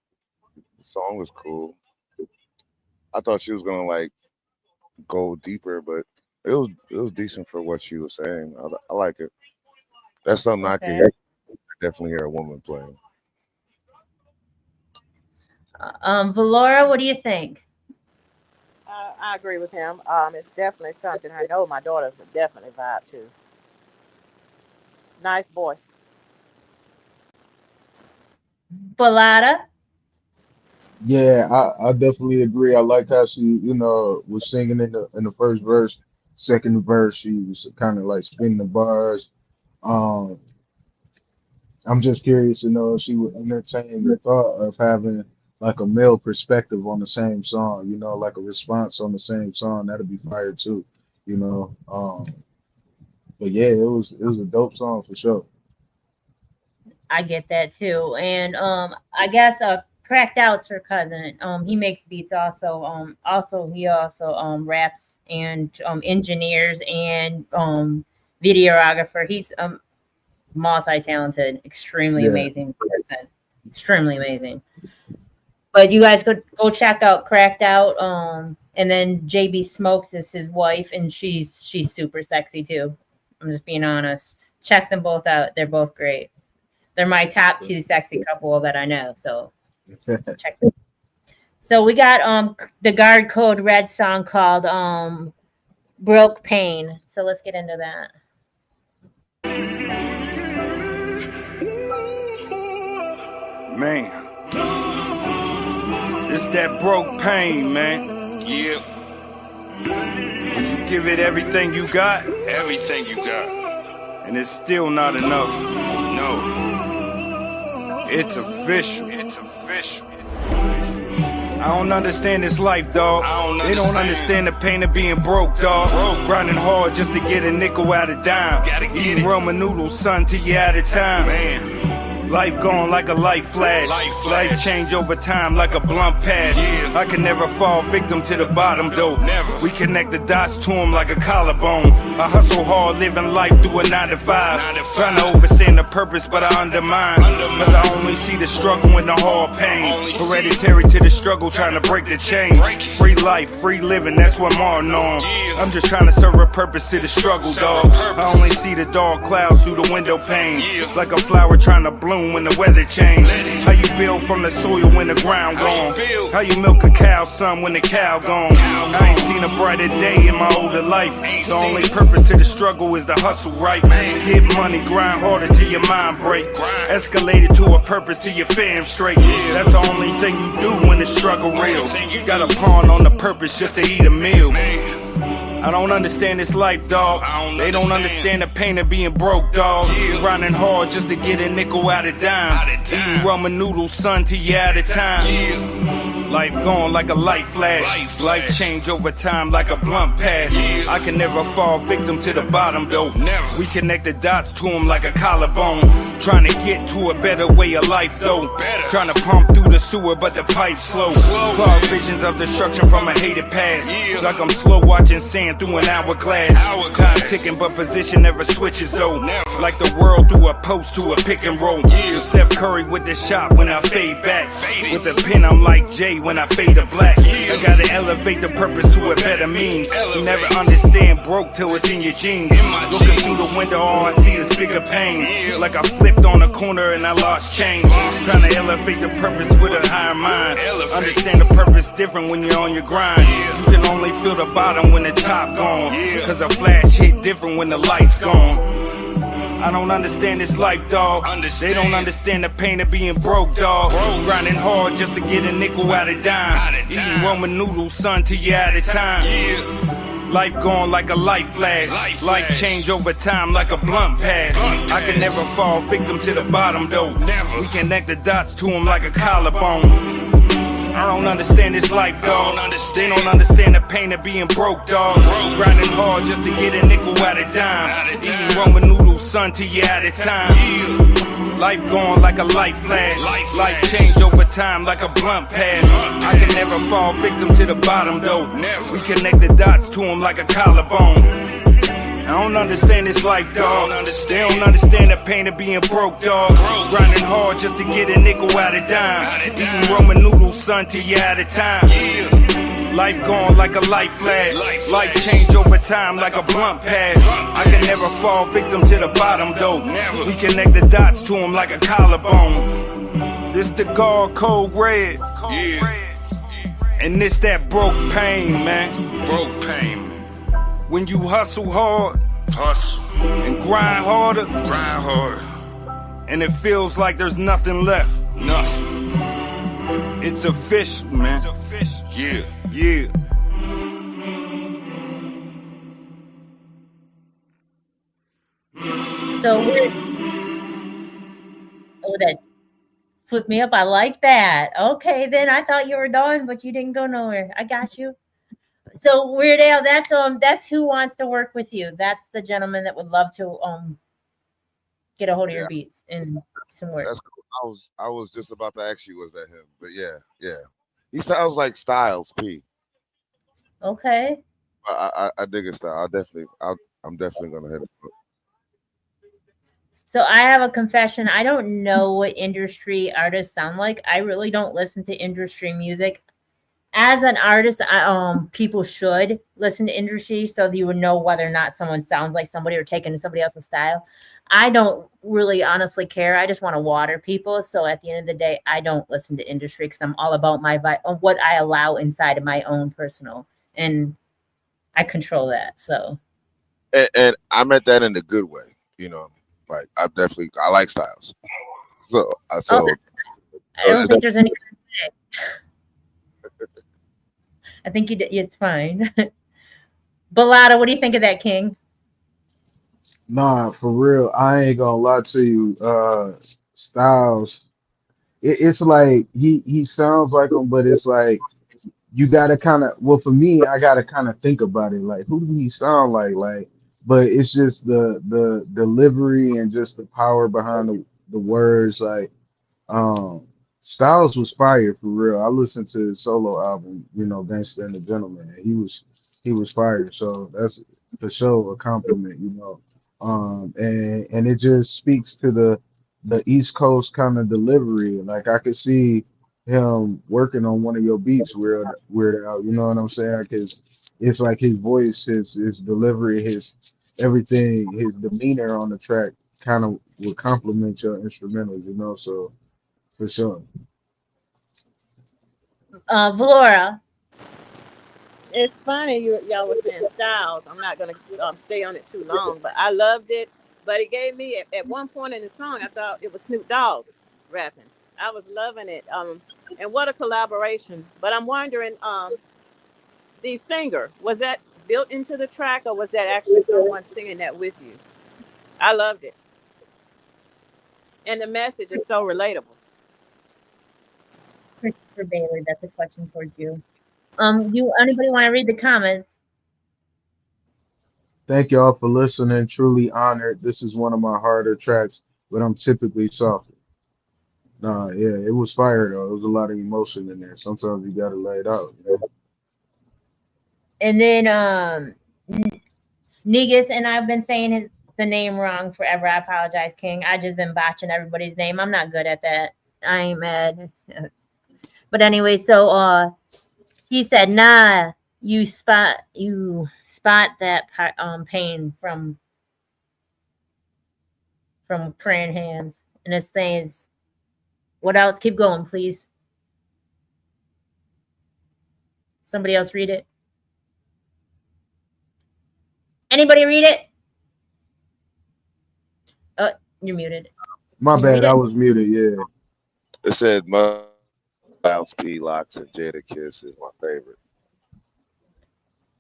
The song was cool. I thought she was gonna like go deeper, but it was decent for what she was saying. I like it. That's something I can definitely hear a woman playing. Valora, what do you think? I agree with him. It's definitely something I know my daughters would definitely vibe to. Nice voice. Balada? Yeah, I definitely agree. I like how she, was singing in the first verse. Second verse, she was kind of like spinning the bars. Um, I'm just curious to know if she would entertain the thought of having like a male perspective on the same song, like a response on the same song. That'd be fire too, you know. But yeah, it was a dope song for sure. I get that too. And I guess Cracked Out's her cousin. He makes beats also. He also raps and engineers and videographer. He's multi-talented, extremely amazing person. Extremely amazing. But you guys go check out Cracked Out. And then JB Smokes is his wife, and she's super sexy too. I'm just being honest. Check them both out. They're both great. They're my top 2 sexy couple that I know. So check them. So we got the Guard Code Red song called Broke Pain. So let's get into that. Man, it's that broke pain, man. Yeah. When you give it everything you got, and it's still not enough. No. It's official. I don't understand this life, dog. They don't understand the pain of being broke, dog. Grinding hard just to get a nickel out of dime. Eating ramen noodles, son, till you out of time. Man. Life gone like a light flash. Life change over time like a blunt pass. I can never fall victim to the bottom though. We connect the dots to them like a collarbone. I hustle hard, living life through a 9 to 5. Trying to overstand the purpose, but I undermine. Cause I only see the struggle and the hard pain. Hereditary to the struggle, trying to break the chain. Free life, free living, that's what I'm all on. I'm just trying to serve a purpose to the struggle, dog. I only see the dark clouds through the window pane. Like a flower trying to bloom when the weather change. How you build from the soil when the ground gone. How you milk a cow, son, when the cow gone. I ain't seen a brighter day in my older life. The only purpose to the struggle is the hustle, right? Get money, grind harder till your mind break. Escalated to a purpose till your fam straight. That's the only thing you do when the struggle real. Got a pawn on the purpose just to eat a meal. I don't understand this life, dog. They don't understand the pain of being broke, dog. Grinding hard just to get a nickel out of dime. Eating ramen noodles, son, till you out of time. Life gone like a light flash. Life change over time like a blunt pass. I can never fall victim to the bottom though. We connect the dots to them like a collarbone. Trying to get to a better way of life though. Trying to pump through the sewer but the pipe's slow. Cloud visions of destruction from a hated past. Like I'm slow watching sand through an hourglass. Time ticking but position never switches though. Like the world through a post to a pick and roll. Steph Curry with the shot when I fade back. With the pen I'm like Jay when I fade to black. I gotta elevate the purpose to a better means. You never understand broke till it's in your genes. Looking through the window all I see is bigger pain. Like I flip stepped on a corner and I lost change. Trying to elevate the purpose with a higher mind. Understand the purpose different when you're on your grind. You can only feel the bottom when the top gone. Cause a flash hit different when the light's gone. I don't understand this life, dog. They don't understand the pain of being broke, dog. Grinding hard just to get a nickel out of dime. Eating ramen noodles, son, till you're out of time. Life gone like a light flash. Life change over time like a blunt pass. I can never fall victim to the bottom, though. We connect the dots to them like a collarbone. I don't understand this life, dog. They don't understand the pain of being broke, dog. Grinding hard just to get a nickel out of dime. Eating ramen noodles, son, till you're out of time. Life gone like a light flash. Life change over time like a blunt pass. I can never fall victim to the bottom, though. We connect the dots to them like a collarbone. I don't understand this life, dog. They don't understand the pain of being broke, dog. Grinding hard just to get a nickel out of dime. Eating ramen noodles, son, till you're out of time. Life gone like a light flash. Life change over time like a blunt pass. I can never fall victim to the bottom, though. We connect the dots to them like a collarbone. This the guard code red. And this that broke pain, man. Broke pain. When you hustle hard, and grind harder, and it feels like there's nothing left. Nothing. It's official, man. It's official. Yeah. So we're, oh, that flipped me up. I like that. Okay, then I thought you were done, but you didn't go nowhere. I got you. So Weird Al, that's who wants to work with you. That's the gentleman that would love to get a hold of your beats and some work. That's cool. I was just about to ask you, was that him? But yeah. He sounds like Styles P. Okay. I dig his style. I'm definitely gonna hit it. So I have a confession. I don't know what industry artists sound like. I really don't listen to industry music. As an artist, people should listen to industry so that you would know whether or not someone sounds like somebody or taking somebody else's style. I don't really honestly care. I just want to water people. So at the end of the day, I don't listen to industry because I'm all about what I allow inside of my own personal, and I control that. So, and I meant that in a good way, you know. Like I like Styles. So I don't think there's any. I think it's fine. Balada, what do you think of that, King? Nah, for real, I ain't gonna lie to you. Styles, it's like he sounds like him, but it's like you gotta kind of. Well, for me, I gotta kind of think about it. Like, who do he sound like? But it's just the delivery and just the power behind the words. Like, Styles was fire for real. I listened to his solo album, Gangsta and the Gentleman, and he was fire. So that's for sure a compliment, and it just speaks to the East Coast kind of delivery. Like I could see him working on one of your beats, Weird Al. You know what I'm saying? Because it's like his voice, his delivery, his everything, his demeanor on the track kind of would complement your instrumentals. So for sure. Valora. It's funny y'all were saying Styles. I'm not gonna stay on it too long, but I loved it. But it gave me at one point in the song, I thought it was Snoop Dogg rapping. I was loving it. And what a collaboration. But I'm wondering, the singer, was that built into the track or was that actually someone singing that with you? I loved it. And the message is so relatable. Christopher Bailey, that's a question towards you. Anybody want to read the comments? Thank y'all for listening. Truly honored. This is one of my harder tracks, but I'm typically softer. Nah, yeah, it was fire though. There was a lot of emotion in there. Sometimes you gotta lay it out. And then Negus, and I've been saying the name wrong forever. I apologize, King. I just been botching everybody's name. I'm not good at that. I ain't mad. But anyway, so he said, "Nah, you spot that pain from from Praying Hands. And this thing is, what else? Keep going, please. Somebody else read it. Anybody read it? Oh, you're muted. My Can you read bad, I it? was muted. Yeah. It said Speed Locks and Jada Kiss is my favorite.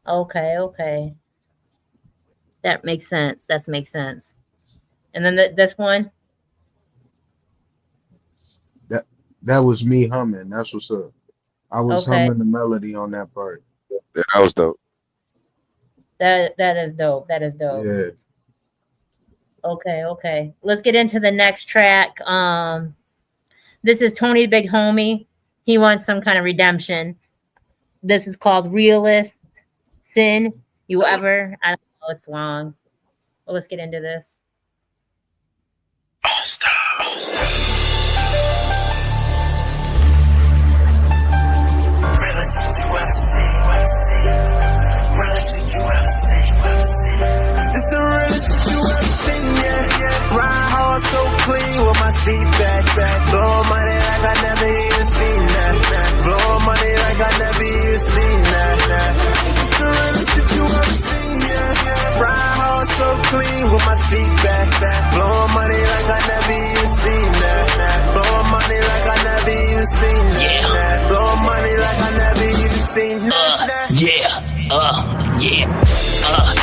Okay. That makes sense. That makes sense. And then this one? That was me humming. That's what's up. I was Okay. humming the melody on that part. Yeah, that was dope. That is dope. That is dope. Yeah. Okay. Let's get into the next track. This is Tony Big Homie. He wants some kind of redemption. This is called Realist Sin. You ever? I don't know. It's long. Well, let's get into this. Stop. Realest shit you ever seen. Realest shit you ever seen. This the realest shit you ever seen, yeah. Ride hard so clean with my seat back. Blow money like I never even seen that. Blow money like I never even seen that. This the realest shit you ever seen, yeah. Ride hard so clean with my seat back. Blow money like I never even seen that. Blow money like I never even seen that. Blow money like I never even seen that.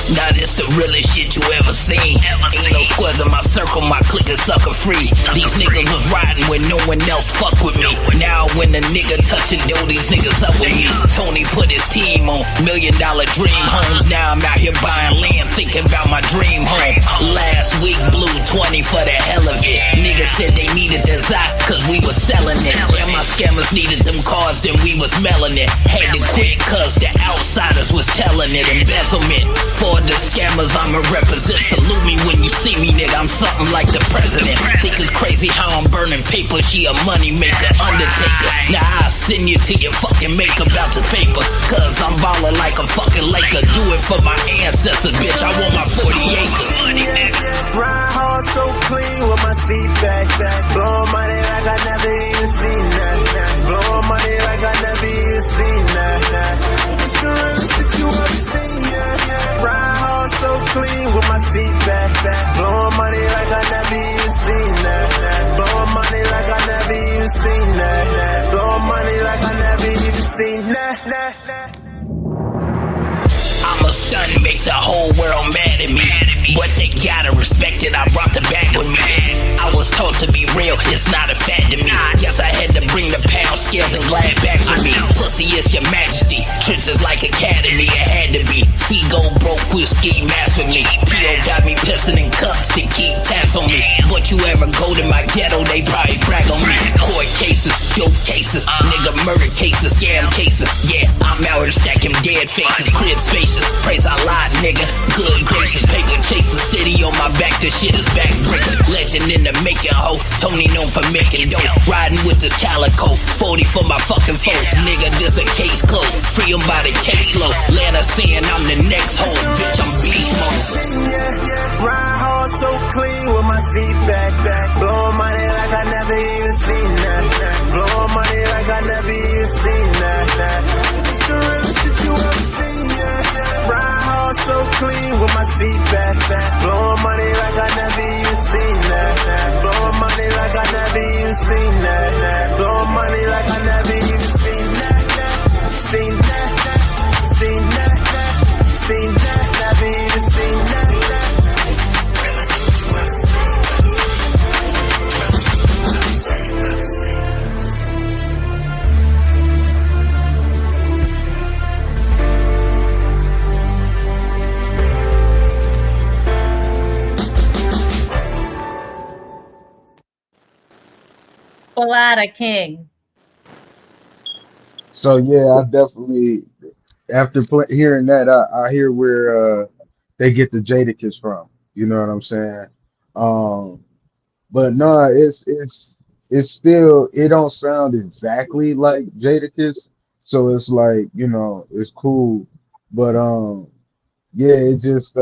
Now this the realest shit you ever seen. Ain't no squares in my circle, my clique is sucker free. These niggas was riding when no one else fuck with me. Now when the nigga touching dough, these niggas up with me. Tony put his team on $1 million dream homes. Now I'm out here buying land, thinking about my dream home. Last week blew 20 for the hell of it. Niggas said they needed the Zot, cause we was selling it. And my scammers needed them cars, then we was mailing it. Had to quit cause the outsiders was telling it. Embezzlement for the scammers, I'ma represent. Salute me when you see me, nigga, I'm something like the president. Think it's crazy how I'm burning paper. She a money maker, undertaker. Now I'll send you to your fucking maker about your paper. Cause I'm ballin' like a fucking Laker. Do it for my ancestors, bitch, I want my 40 acres. Ride hard so clean with my seat back. Blow money like I never even seen that. Blow money like I never even seen that. It's the realest shit you ever seen, yeah. Ride hard so clean with my seat back. Blow money like I never even seen that. Blow money like I never even seen that. Blow money like I never even seen that. I'm a stun, make the whole world mad at me. But they gotta respect it, I brought the bag with me. I was taught to be real, it's not a fad to me. Guess I had to bring the pound scales and glad bags with me. Pussy is your majesty, trenches like academy, it had to be. Seagull broke whiskey, mass with me. P.O. got me pissing in cups to keep tabs on me. But you ever go to my ghetto, they probably brag on me. Court cases, dope cases, nigga murder cases, scam cases. Yeah, I'm out here stacking dead faces, crib spacious. Praise Allah, nigga, good gracious. Paper chasing, city on my back, this shit is backbreaking. Legend in the making, ho, Tony known for making dope. Riding with this calico, 40 for my fucking folks. Nigga, this a case closed, free 'em by the caseload. Lana saying I'm the next home, bitch, I'm beast mode. Ride hard so clean with my seat back. Blow money like I never even seen that. Blow money like I never even seen that. It's the realest shit you ever seen, yeah. Ride hard so clean with my seat back. Blow money like I never even seen that. Blow money like I never even seen that. Blow money like I never even seen that. Seen that. Seen that. Seen that. Never even seen that. Ballada King. So yeah, I definitely after hearing that, I hear where they get the Jadakiss from. You know what I'm saying? Um, but no, it's still it don't sound exactly like Jadakiss, so it's like it's cool, but yeah, it just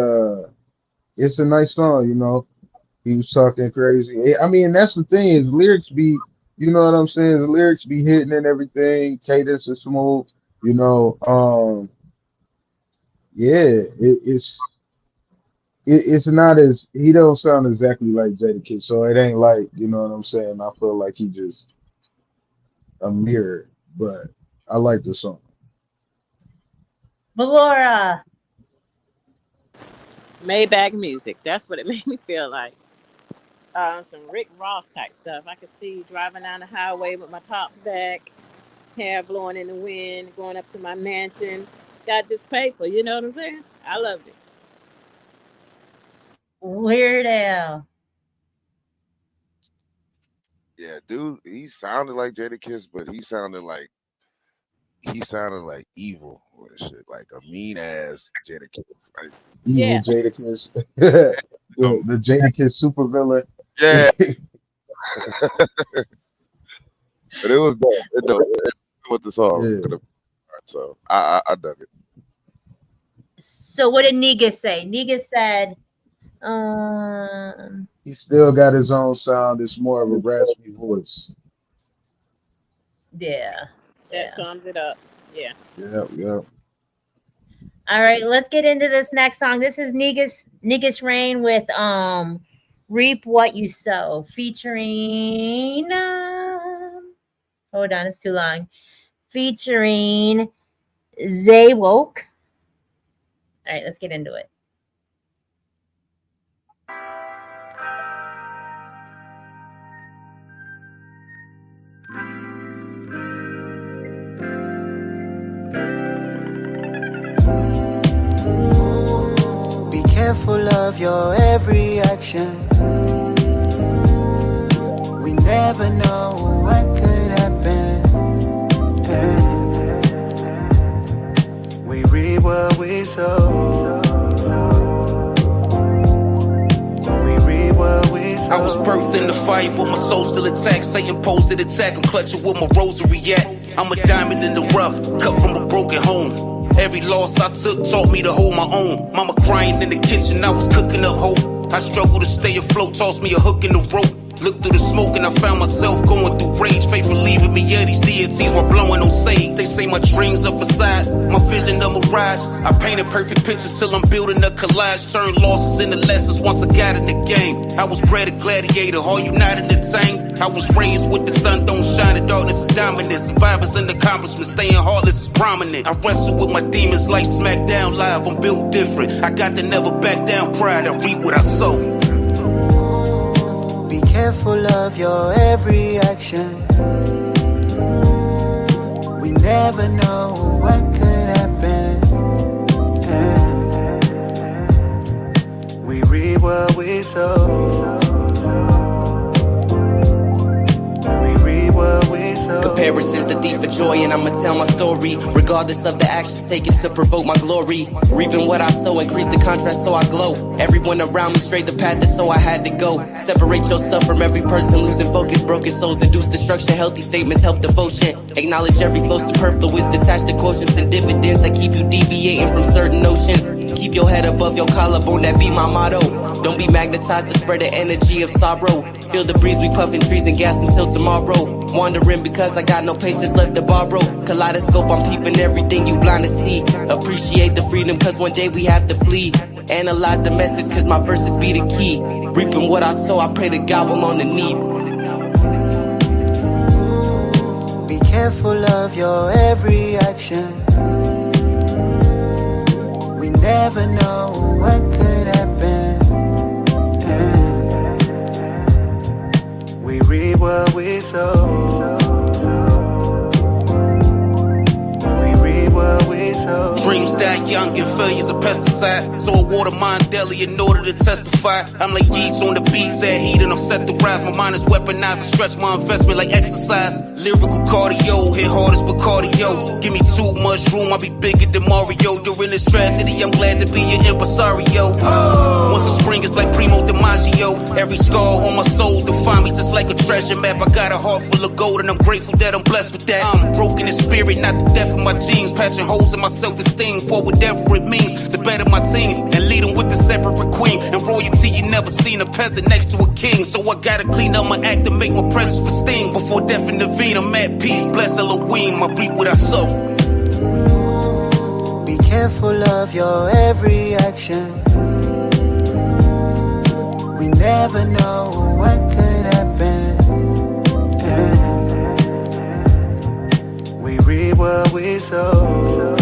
it's a nice song. He was talking crazy. I mean, that's the thing is lyrics be, you know what I'm saying? The lyrics be hitting and everything. Cadence is smooth. You know, yeah, it's not as he don't sound exactly like Jadakiss, so it ain't like you know what I'm saying. I feel like he just a mirror, but I like the song. Valora. Maybach music. That's what it made me feel like. Some Rick Ross type stuff. I could see driving down the highway with my tops back, hair blowing in the wind, going up to my mansion. Got this paper, you know what I'm saying? I loved it. Weird Al. Yeah, dude, he sounded like Jadakiss, but he sounded like evil and shit, like a mean ass Jadakiss. Like, Evil Jadakiss, the Jadakiss supervillain. Yeah. But it was dope. It dope. What the song could have. So I dug it. So what did Nigga say? Nigga said, he still got his own sound. It's more of a raspy voice. Yeah. That sums it up. Yeah. Yeah. All right, let's get into this next song. This is Niggas Rain with Reap What You Sow, featuring hold on, it's too long. Featuring Zay Woke. All right, let's get into it. Be careful of your every action. We never know what could happen. We reap what we sow. We reap what we sow. I was birthed in the fire, but my soul still intact. Satan posed an attack, I'm clutching with my rosary at. I'm a diamond in the rough, cut from a broken home. Every loss I took taught me to hold my own. Mama crying in the kitchen, I was cooking up hope. I struggled to stay afloat, tossed me a hook in the rope. Looked through the smoke and I found myself going through rage. Faith relieving me, yeah, these deities were blowing on sage. They say my dreams are facade, my vision a mirage. I painted perfect pictures till I'm building a collage. Turned losses into lessons once I got in the game. I was bred a gladiator, all united in the tank. I was raised with the sun don't shine, the darkness is dominant. Survivors and accomplishments, staying heartless is prominent. I wrestle with my demons like SmackDown Live, I'm built different. I got the never back down pride, I reap what I sow. Be careful of your every action. We never know what could happen. We reap what we sow. We reap what we sow. Comparison's the thief of joy, and I'ma tell my story, regardless of the actions taken to provoke my glory. Reaping what I sow, increase the contrast so I glow. Everyone around me strayed the path, and so I had to go. Separate yourself from every person, losing focus. Broken souls induce destruction, healthy statements help devotion. Acknowledge every flow superfluous, detach the quotients and dividends that keep you deviating from certain notions. Keep your head above your collarbone, that be my motto. Don't be magnetized to spread the energy of sorrow. Feel the breeze, we puffing trees and gas until tomorrow. Wandering because I got no patience left to borrow. Kaleidoscope, I'm peeping everything you blind to see. Appreciate the freedom cause one day we have to flee. Analyze the message cause my verses be the key. Reaping what I sow, I pray to God while on the need. Be careful of your every action. We never know what could happen. We reap what we sow. We reap what we sow. Dreams die young and failure's a pesticide. So I water mine daily in order to testify. I'm like yeast on the beats, add heat and I'm set to rise. My mind is weaponized, I stretch my investment like exercise. Lyrical cardio, hit hardest but cardio. Give me too much room, I'll be bigger than Mario. During this tragedy, I'm glad to be an impresario. Once a spring is like Primo DiMaggio. Every scar on my soul define me just like a treasure map. I got a heart full of gold and I'm grateful that I'm blessed with that. I'm broken in spirit, not the death of my genes. Patching holes in my self-esteem. Forward whatever it means to better my team and lead them with the separate queen. And royalty, you never seen a peasant next to a king. So I gotta clean up my act and make my presence pristine. Before death intervene, I'm at peace, bless Elohim, I reap what I sow. Be careful of your every action. We never know what could happen. We reap what we sow.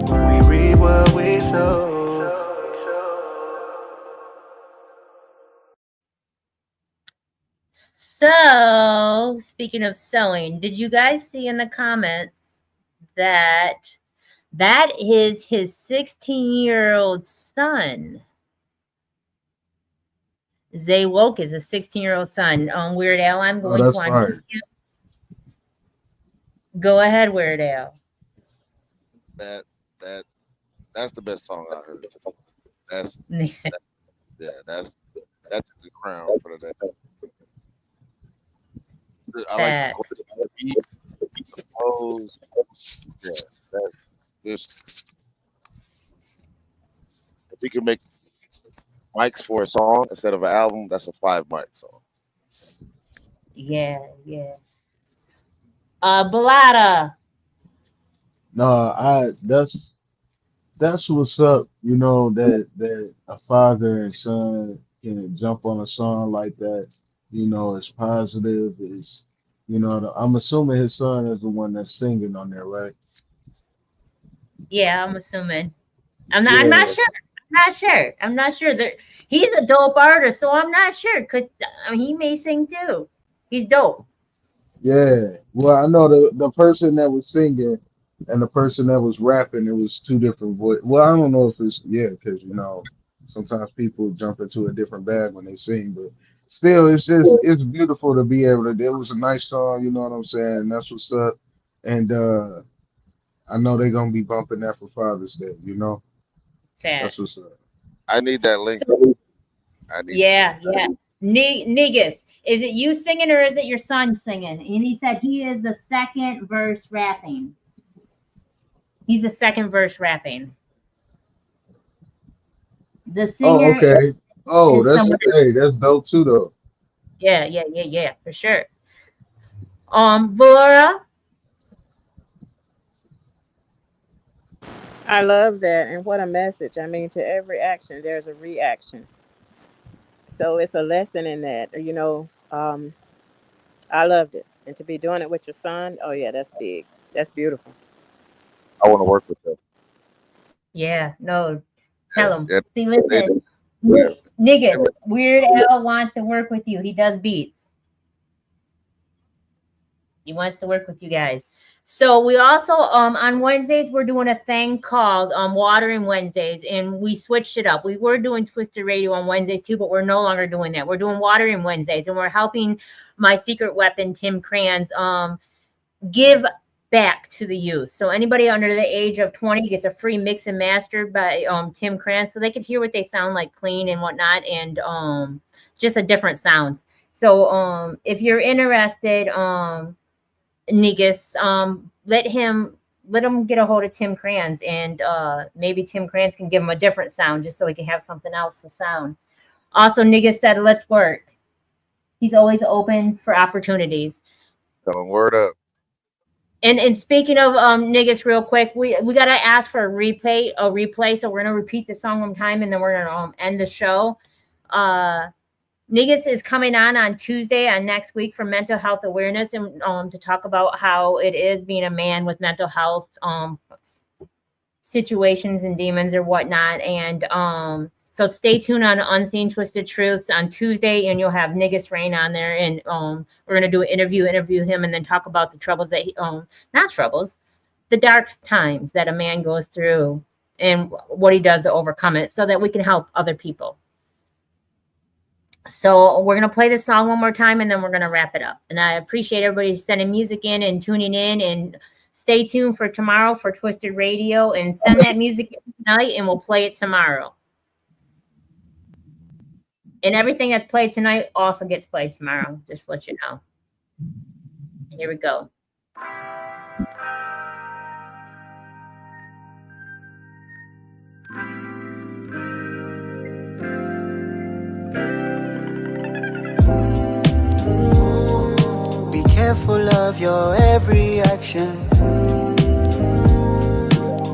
We reap what we sow. So, speaking of sewing, did you guys see in the comments that is his 16-year-old son? Zay Woke is a 16-year-old son. Weird Al, I'm going to unmute you. Go ahead, Weird Al. That's the best song I heard. That's the crown for the day. I like the beat, the pose. Yeah, that's just if we can make mics for a song instead of an album, that's a 5 mic song. Yeah. Balada. No, that's what's up. You know that a father and son can jump on a song like that. You know, it's positive. It's I'm assuming his son is the one that's singing on there, right? Yeah, I'm assuming. I'm not sure. I'm not sure. He's a dope artist, so I'm not sure because he may sing too. He's dope. Yeah. Well, I know the person that was singing and the person that was rapping, it was two different voices. Well, I don't know if it's because sometimes people jump into a different bag when they sing, but still, it's beautiful to be able to. It was a nice song, you know what I'm saying? That's what's up. And I know they're gonna be bumping that for Father's Day. That's what's up. I need that link. Yeah. Negus, is it you singing or is it your son singing? And he said he is the second verse rapping. He's the second verse rapping. The singer. Oh, okay. That's dope too, though. Yeah, for sure. Valora. I love that. And what a message. I mean, to every action, there's a reaction. So it's a lesson in that, I loved it. And to be doing it with your son, oh yeah, that's big. That's beautiful. I want to work with them. Yeah, no. Tell him. Yeah, See, listen. Nigga, Weird Al wants to work with you. He does beats. He wants to work with you guys. So we also on Wednesdays we're doing a thing called Watering Wednesdays, and we switched it up. We were doing Twisted Radio on Wednesdays too, but we're no longer doing that. We're doing Watering Wednesdays, and we're helping my secret weapon Tim Kranz give back to the youth. So anybody under the age of 20 gets a free mix and mastered by Tim Kranz, so they can hear what they sound like clean and whatnot, and just a different sounds. So if you're interested, Negus, let him get a hold of Tim Kranz, and maybe Tim Kranz can give him a different sound just so he can have something else to sound. Also, Negus said, let's work. He's always open for opportunities. Tell him word up. And speaking of Negus, real quick, we got to ask for a replay. So we're going to repeat the song one time, and then we're going to end the show. Negus is coming on Tuesday on next week for mental health awareness, and to talk about how it is being a man with mental health situations and demons or whatnot. And so stay tuned on Unseen Twisted Truths on Tuesday, and you'll have Negus Rain on there, and we're gonna do an interview him, and then talk about the troubles that the dark times that a man goes through and what he does to overcome it, so that we can help other people. So we're going to play this song one more time, and then we're going to wrap it up. And I appreciate everybody sending music in and tuning in, and stay tuned for tomorrow for Twisted Radio, and send that music tonight and we'll play it tomorrow. And everything that's played tonight also gets played tomorrow, just to let you know. Here we go. careful of your every action.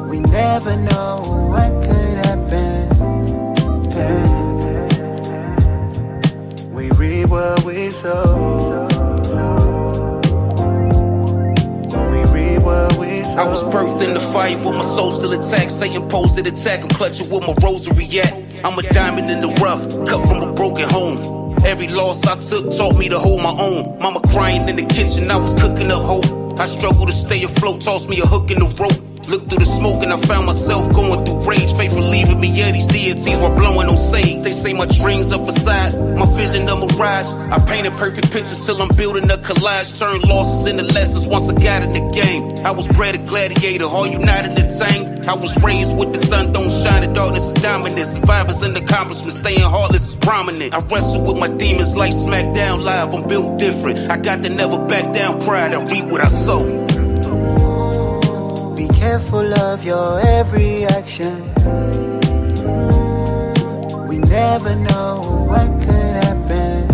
We never know what could happen. We reap what we sow. We reap what we sow. I was birthed in the fire with my soul still intact. Satan posed an attack, I'm clutching with my rosary at. I'm a diamond in the rough, cut from a broken home. Every loss I took taught me to hold my own. Mama crying in the kitchen, I was cooking up hope. I struggled to stay afloat, tossed me a hook in the rope. Looked through the smoke and I found myself going through rage. Faith for leaving me, yeah, these deities were blowing on sage. They say my dreams are facade, my vision a mirage. I painted perfect pictures till I'm building a collage. Turned losses into lessons once I got in the game. I was bred a gladiator, all united in the tank. I was raised with the sun don't shine, the darkness is dominant. Survivors and accomplishments, staying heartless is prominent. I wrestle with my demons like SmackDown Live, I'm built different. I got the never back down pride, I reap what I sow. Be careful of your every action. We never know what could happen.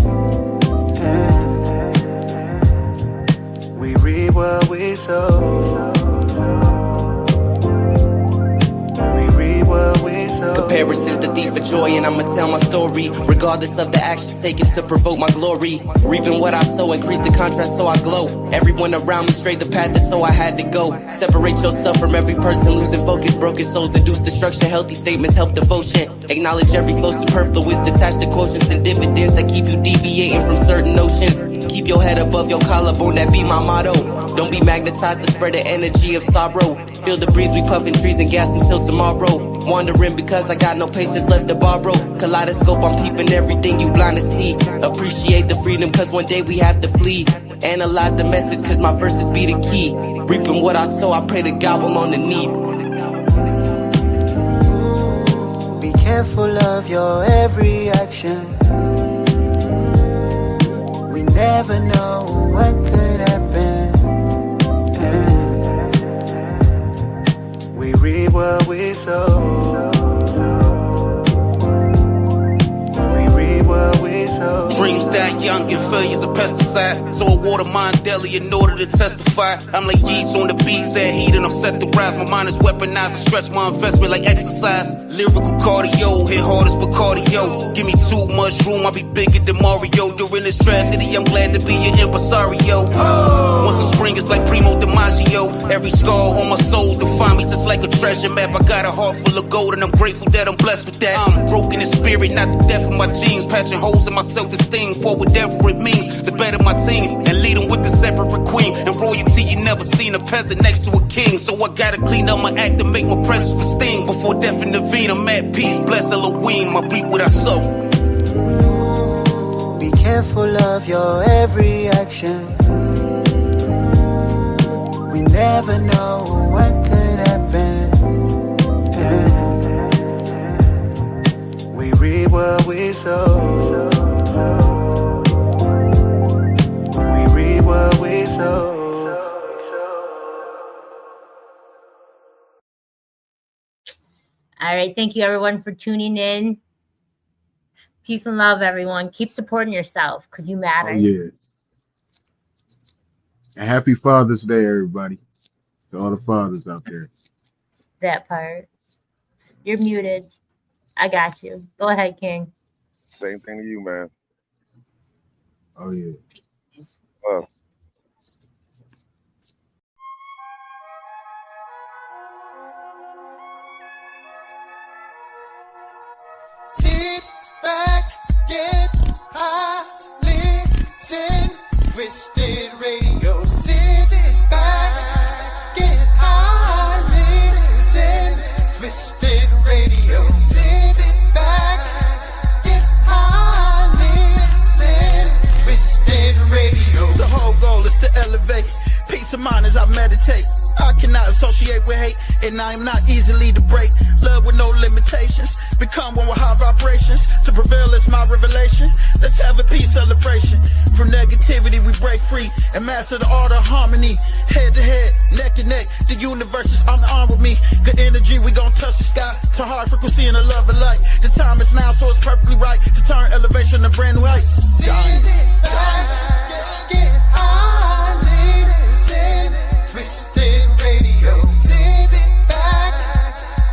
We reap what we sow. We reap what we sow. Comparison's the thief of joy, and I'ma tell my story, regardless of the actions taken to provoke my glory. Reaping what I sow, increase the contrast so I glow. Everyone around me strayed the path, that's so I had to go. Separate yourself from every person, losing focus. Broken souls induce destruction, healthy statements help devotion. Acknowledge every flow superfluous, detach the quotients and dividends that keep you deviating from certain notions. Keep your head above your collarbone, that be my motto. Don't be magnetized to spread the energy of sorrow. Feel the breeze, we puffin' trees and gas until tomorrow. Wandering because I got no patience left to borrow. Kaleidoscope, I'm peeping everything you blind to see. Appreciate the freedom cause one day we have to flee. Analyze the message cause my verses be the key. Reaping what I sow, I pray to God while on the knee. Be careful of your every action. We never know what could happen. We reap what we sow. We reap what we sow. Dreams die young and failure's a pesticide. So I water mine daily in order to testify. I'm like yeast on the bees that heat and I'm set to rise. My mind is weaponized, I stretch my investment like exercise. Lyrical cardio, hit hard as cardio. Give me too much room, I'll be bigger than Mario. You're in this tragedy, I'm glad to be your impresario. Once in spring it's like Primo DiMaggio. Every scar on my soul define me just like a treasure map. I got a heart full of gold and I'm grateful that I'm blessed with that. I'm broken in spirit, not the death of my genes. Patching holes in my self-esteem for whatever it means to better my team and lead them with the separate queen. And royalty, you never seen a peasant next to a king. So I gotta clean up my act and make my presence pristine. Before death intervene, I'm at peace, bless Elohim, I reap what I sow. Be careful of your every action. We never know what could happen. We reap what we sow. We reap what we sow. All right. Thank you, everyone, for tuning in. Peace and love, everyone. Keep supporting yourself because you matter. Oh, yeah. And happy Father's Day, everybody. To all the fathers out there. That part. You're muted. I got you. Go ahead, King. Same thing to you, man. Oh, yeah. Peace. Sit back, get high, listen, Twisted Radio. Sit back, get high, listen, Twisted Radio. Sit back, get high, listen, Twisted Radio. The whole goal is to elevate peace of mind as I meditate. I cannot associate with hate, and I am not easily to break. Love with no limitations, become one with high vibrations. To prevail is my revelation. Let's have a peace celebration. From negativity we break free and master the art of harmony. Head to head, neck to neck, the universe is unarmed with me. Good energy, we gon' touch the sky. To high frequency and the love of light. The time is now, so it's perfectly right to turn elevation to brand new heights. Sit back, get high. listen, Twisted Radio. Sit back,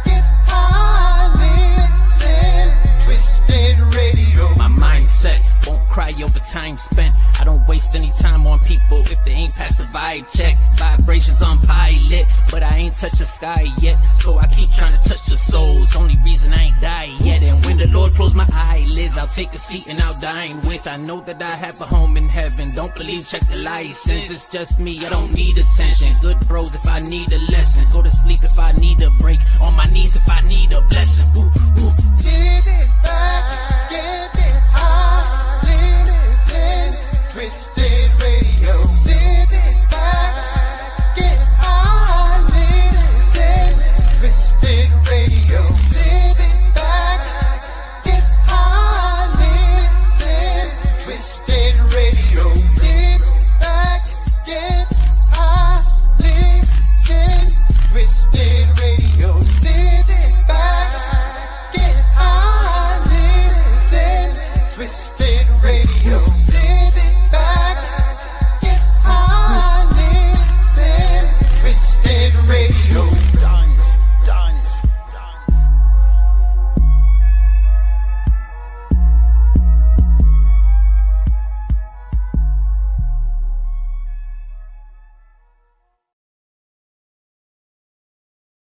get high, listen, Twisted Radio. My mindset won't cry over time spent. I don't waste any time on people if they ain't past the vibe check. Vibrations on pilot, but I ain't touched the sky yet. So I keep trying to touch the souls. Only reason I ain't died yet. And when the Lord close my eyelids, I'll take a seat and I'll dine with. I know that I have a home in heaven. Don't believe, check the license. It's just me, I don't need attention. Good bros if I need a lesson. Go to sleep if I need a break. On my knees if I need a blessing. Ooh, ooh. Sit back, get high, listen, Twisted Radio. Sit back, get high, listen, Twisted Radio. Sit back, get high, listen, Twisted Radio. Sit back, get high, listen, Twisted Radio. Sit back, get high, listen, Twisted.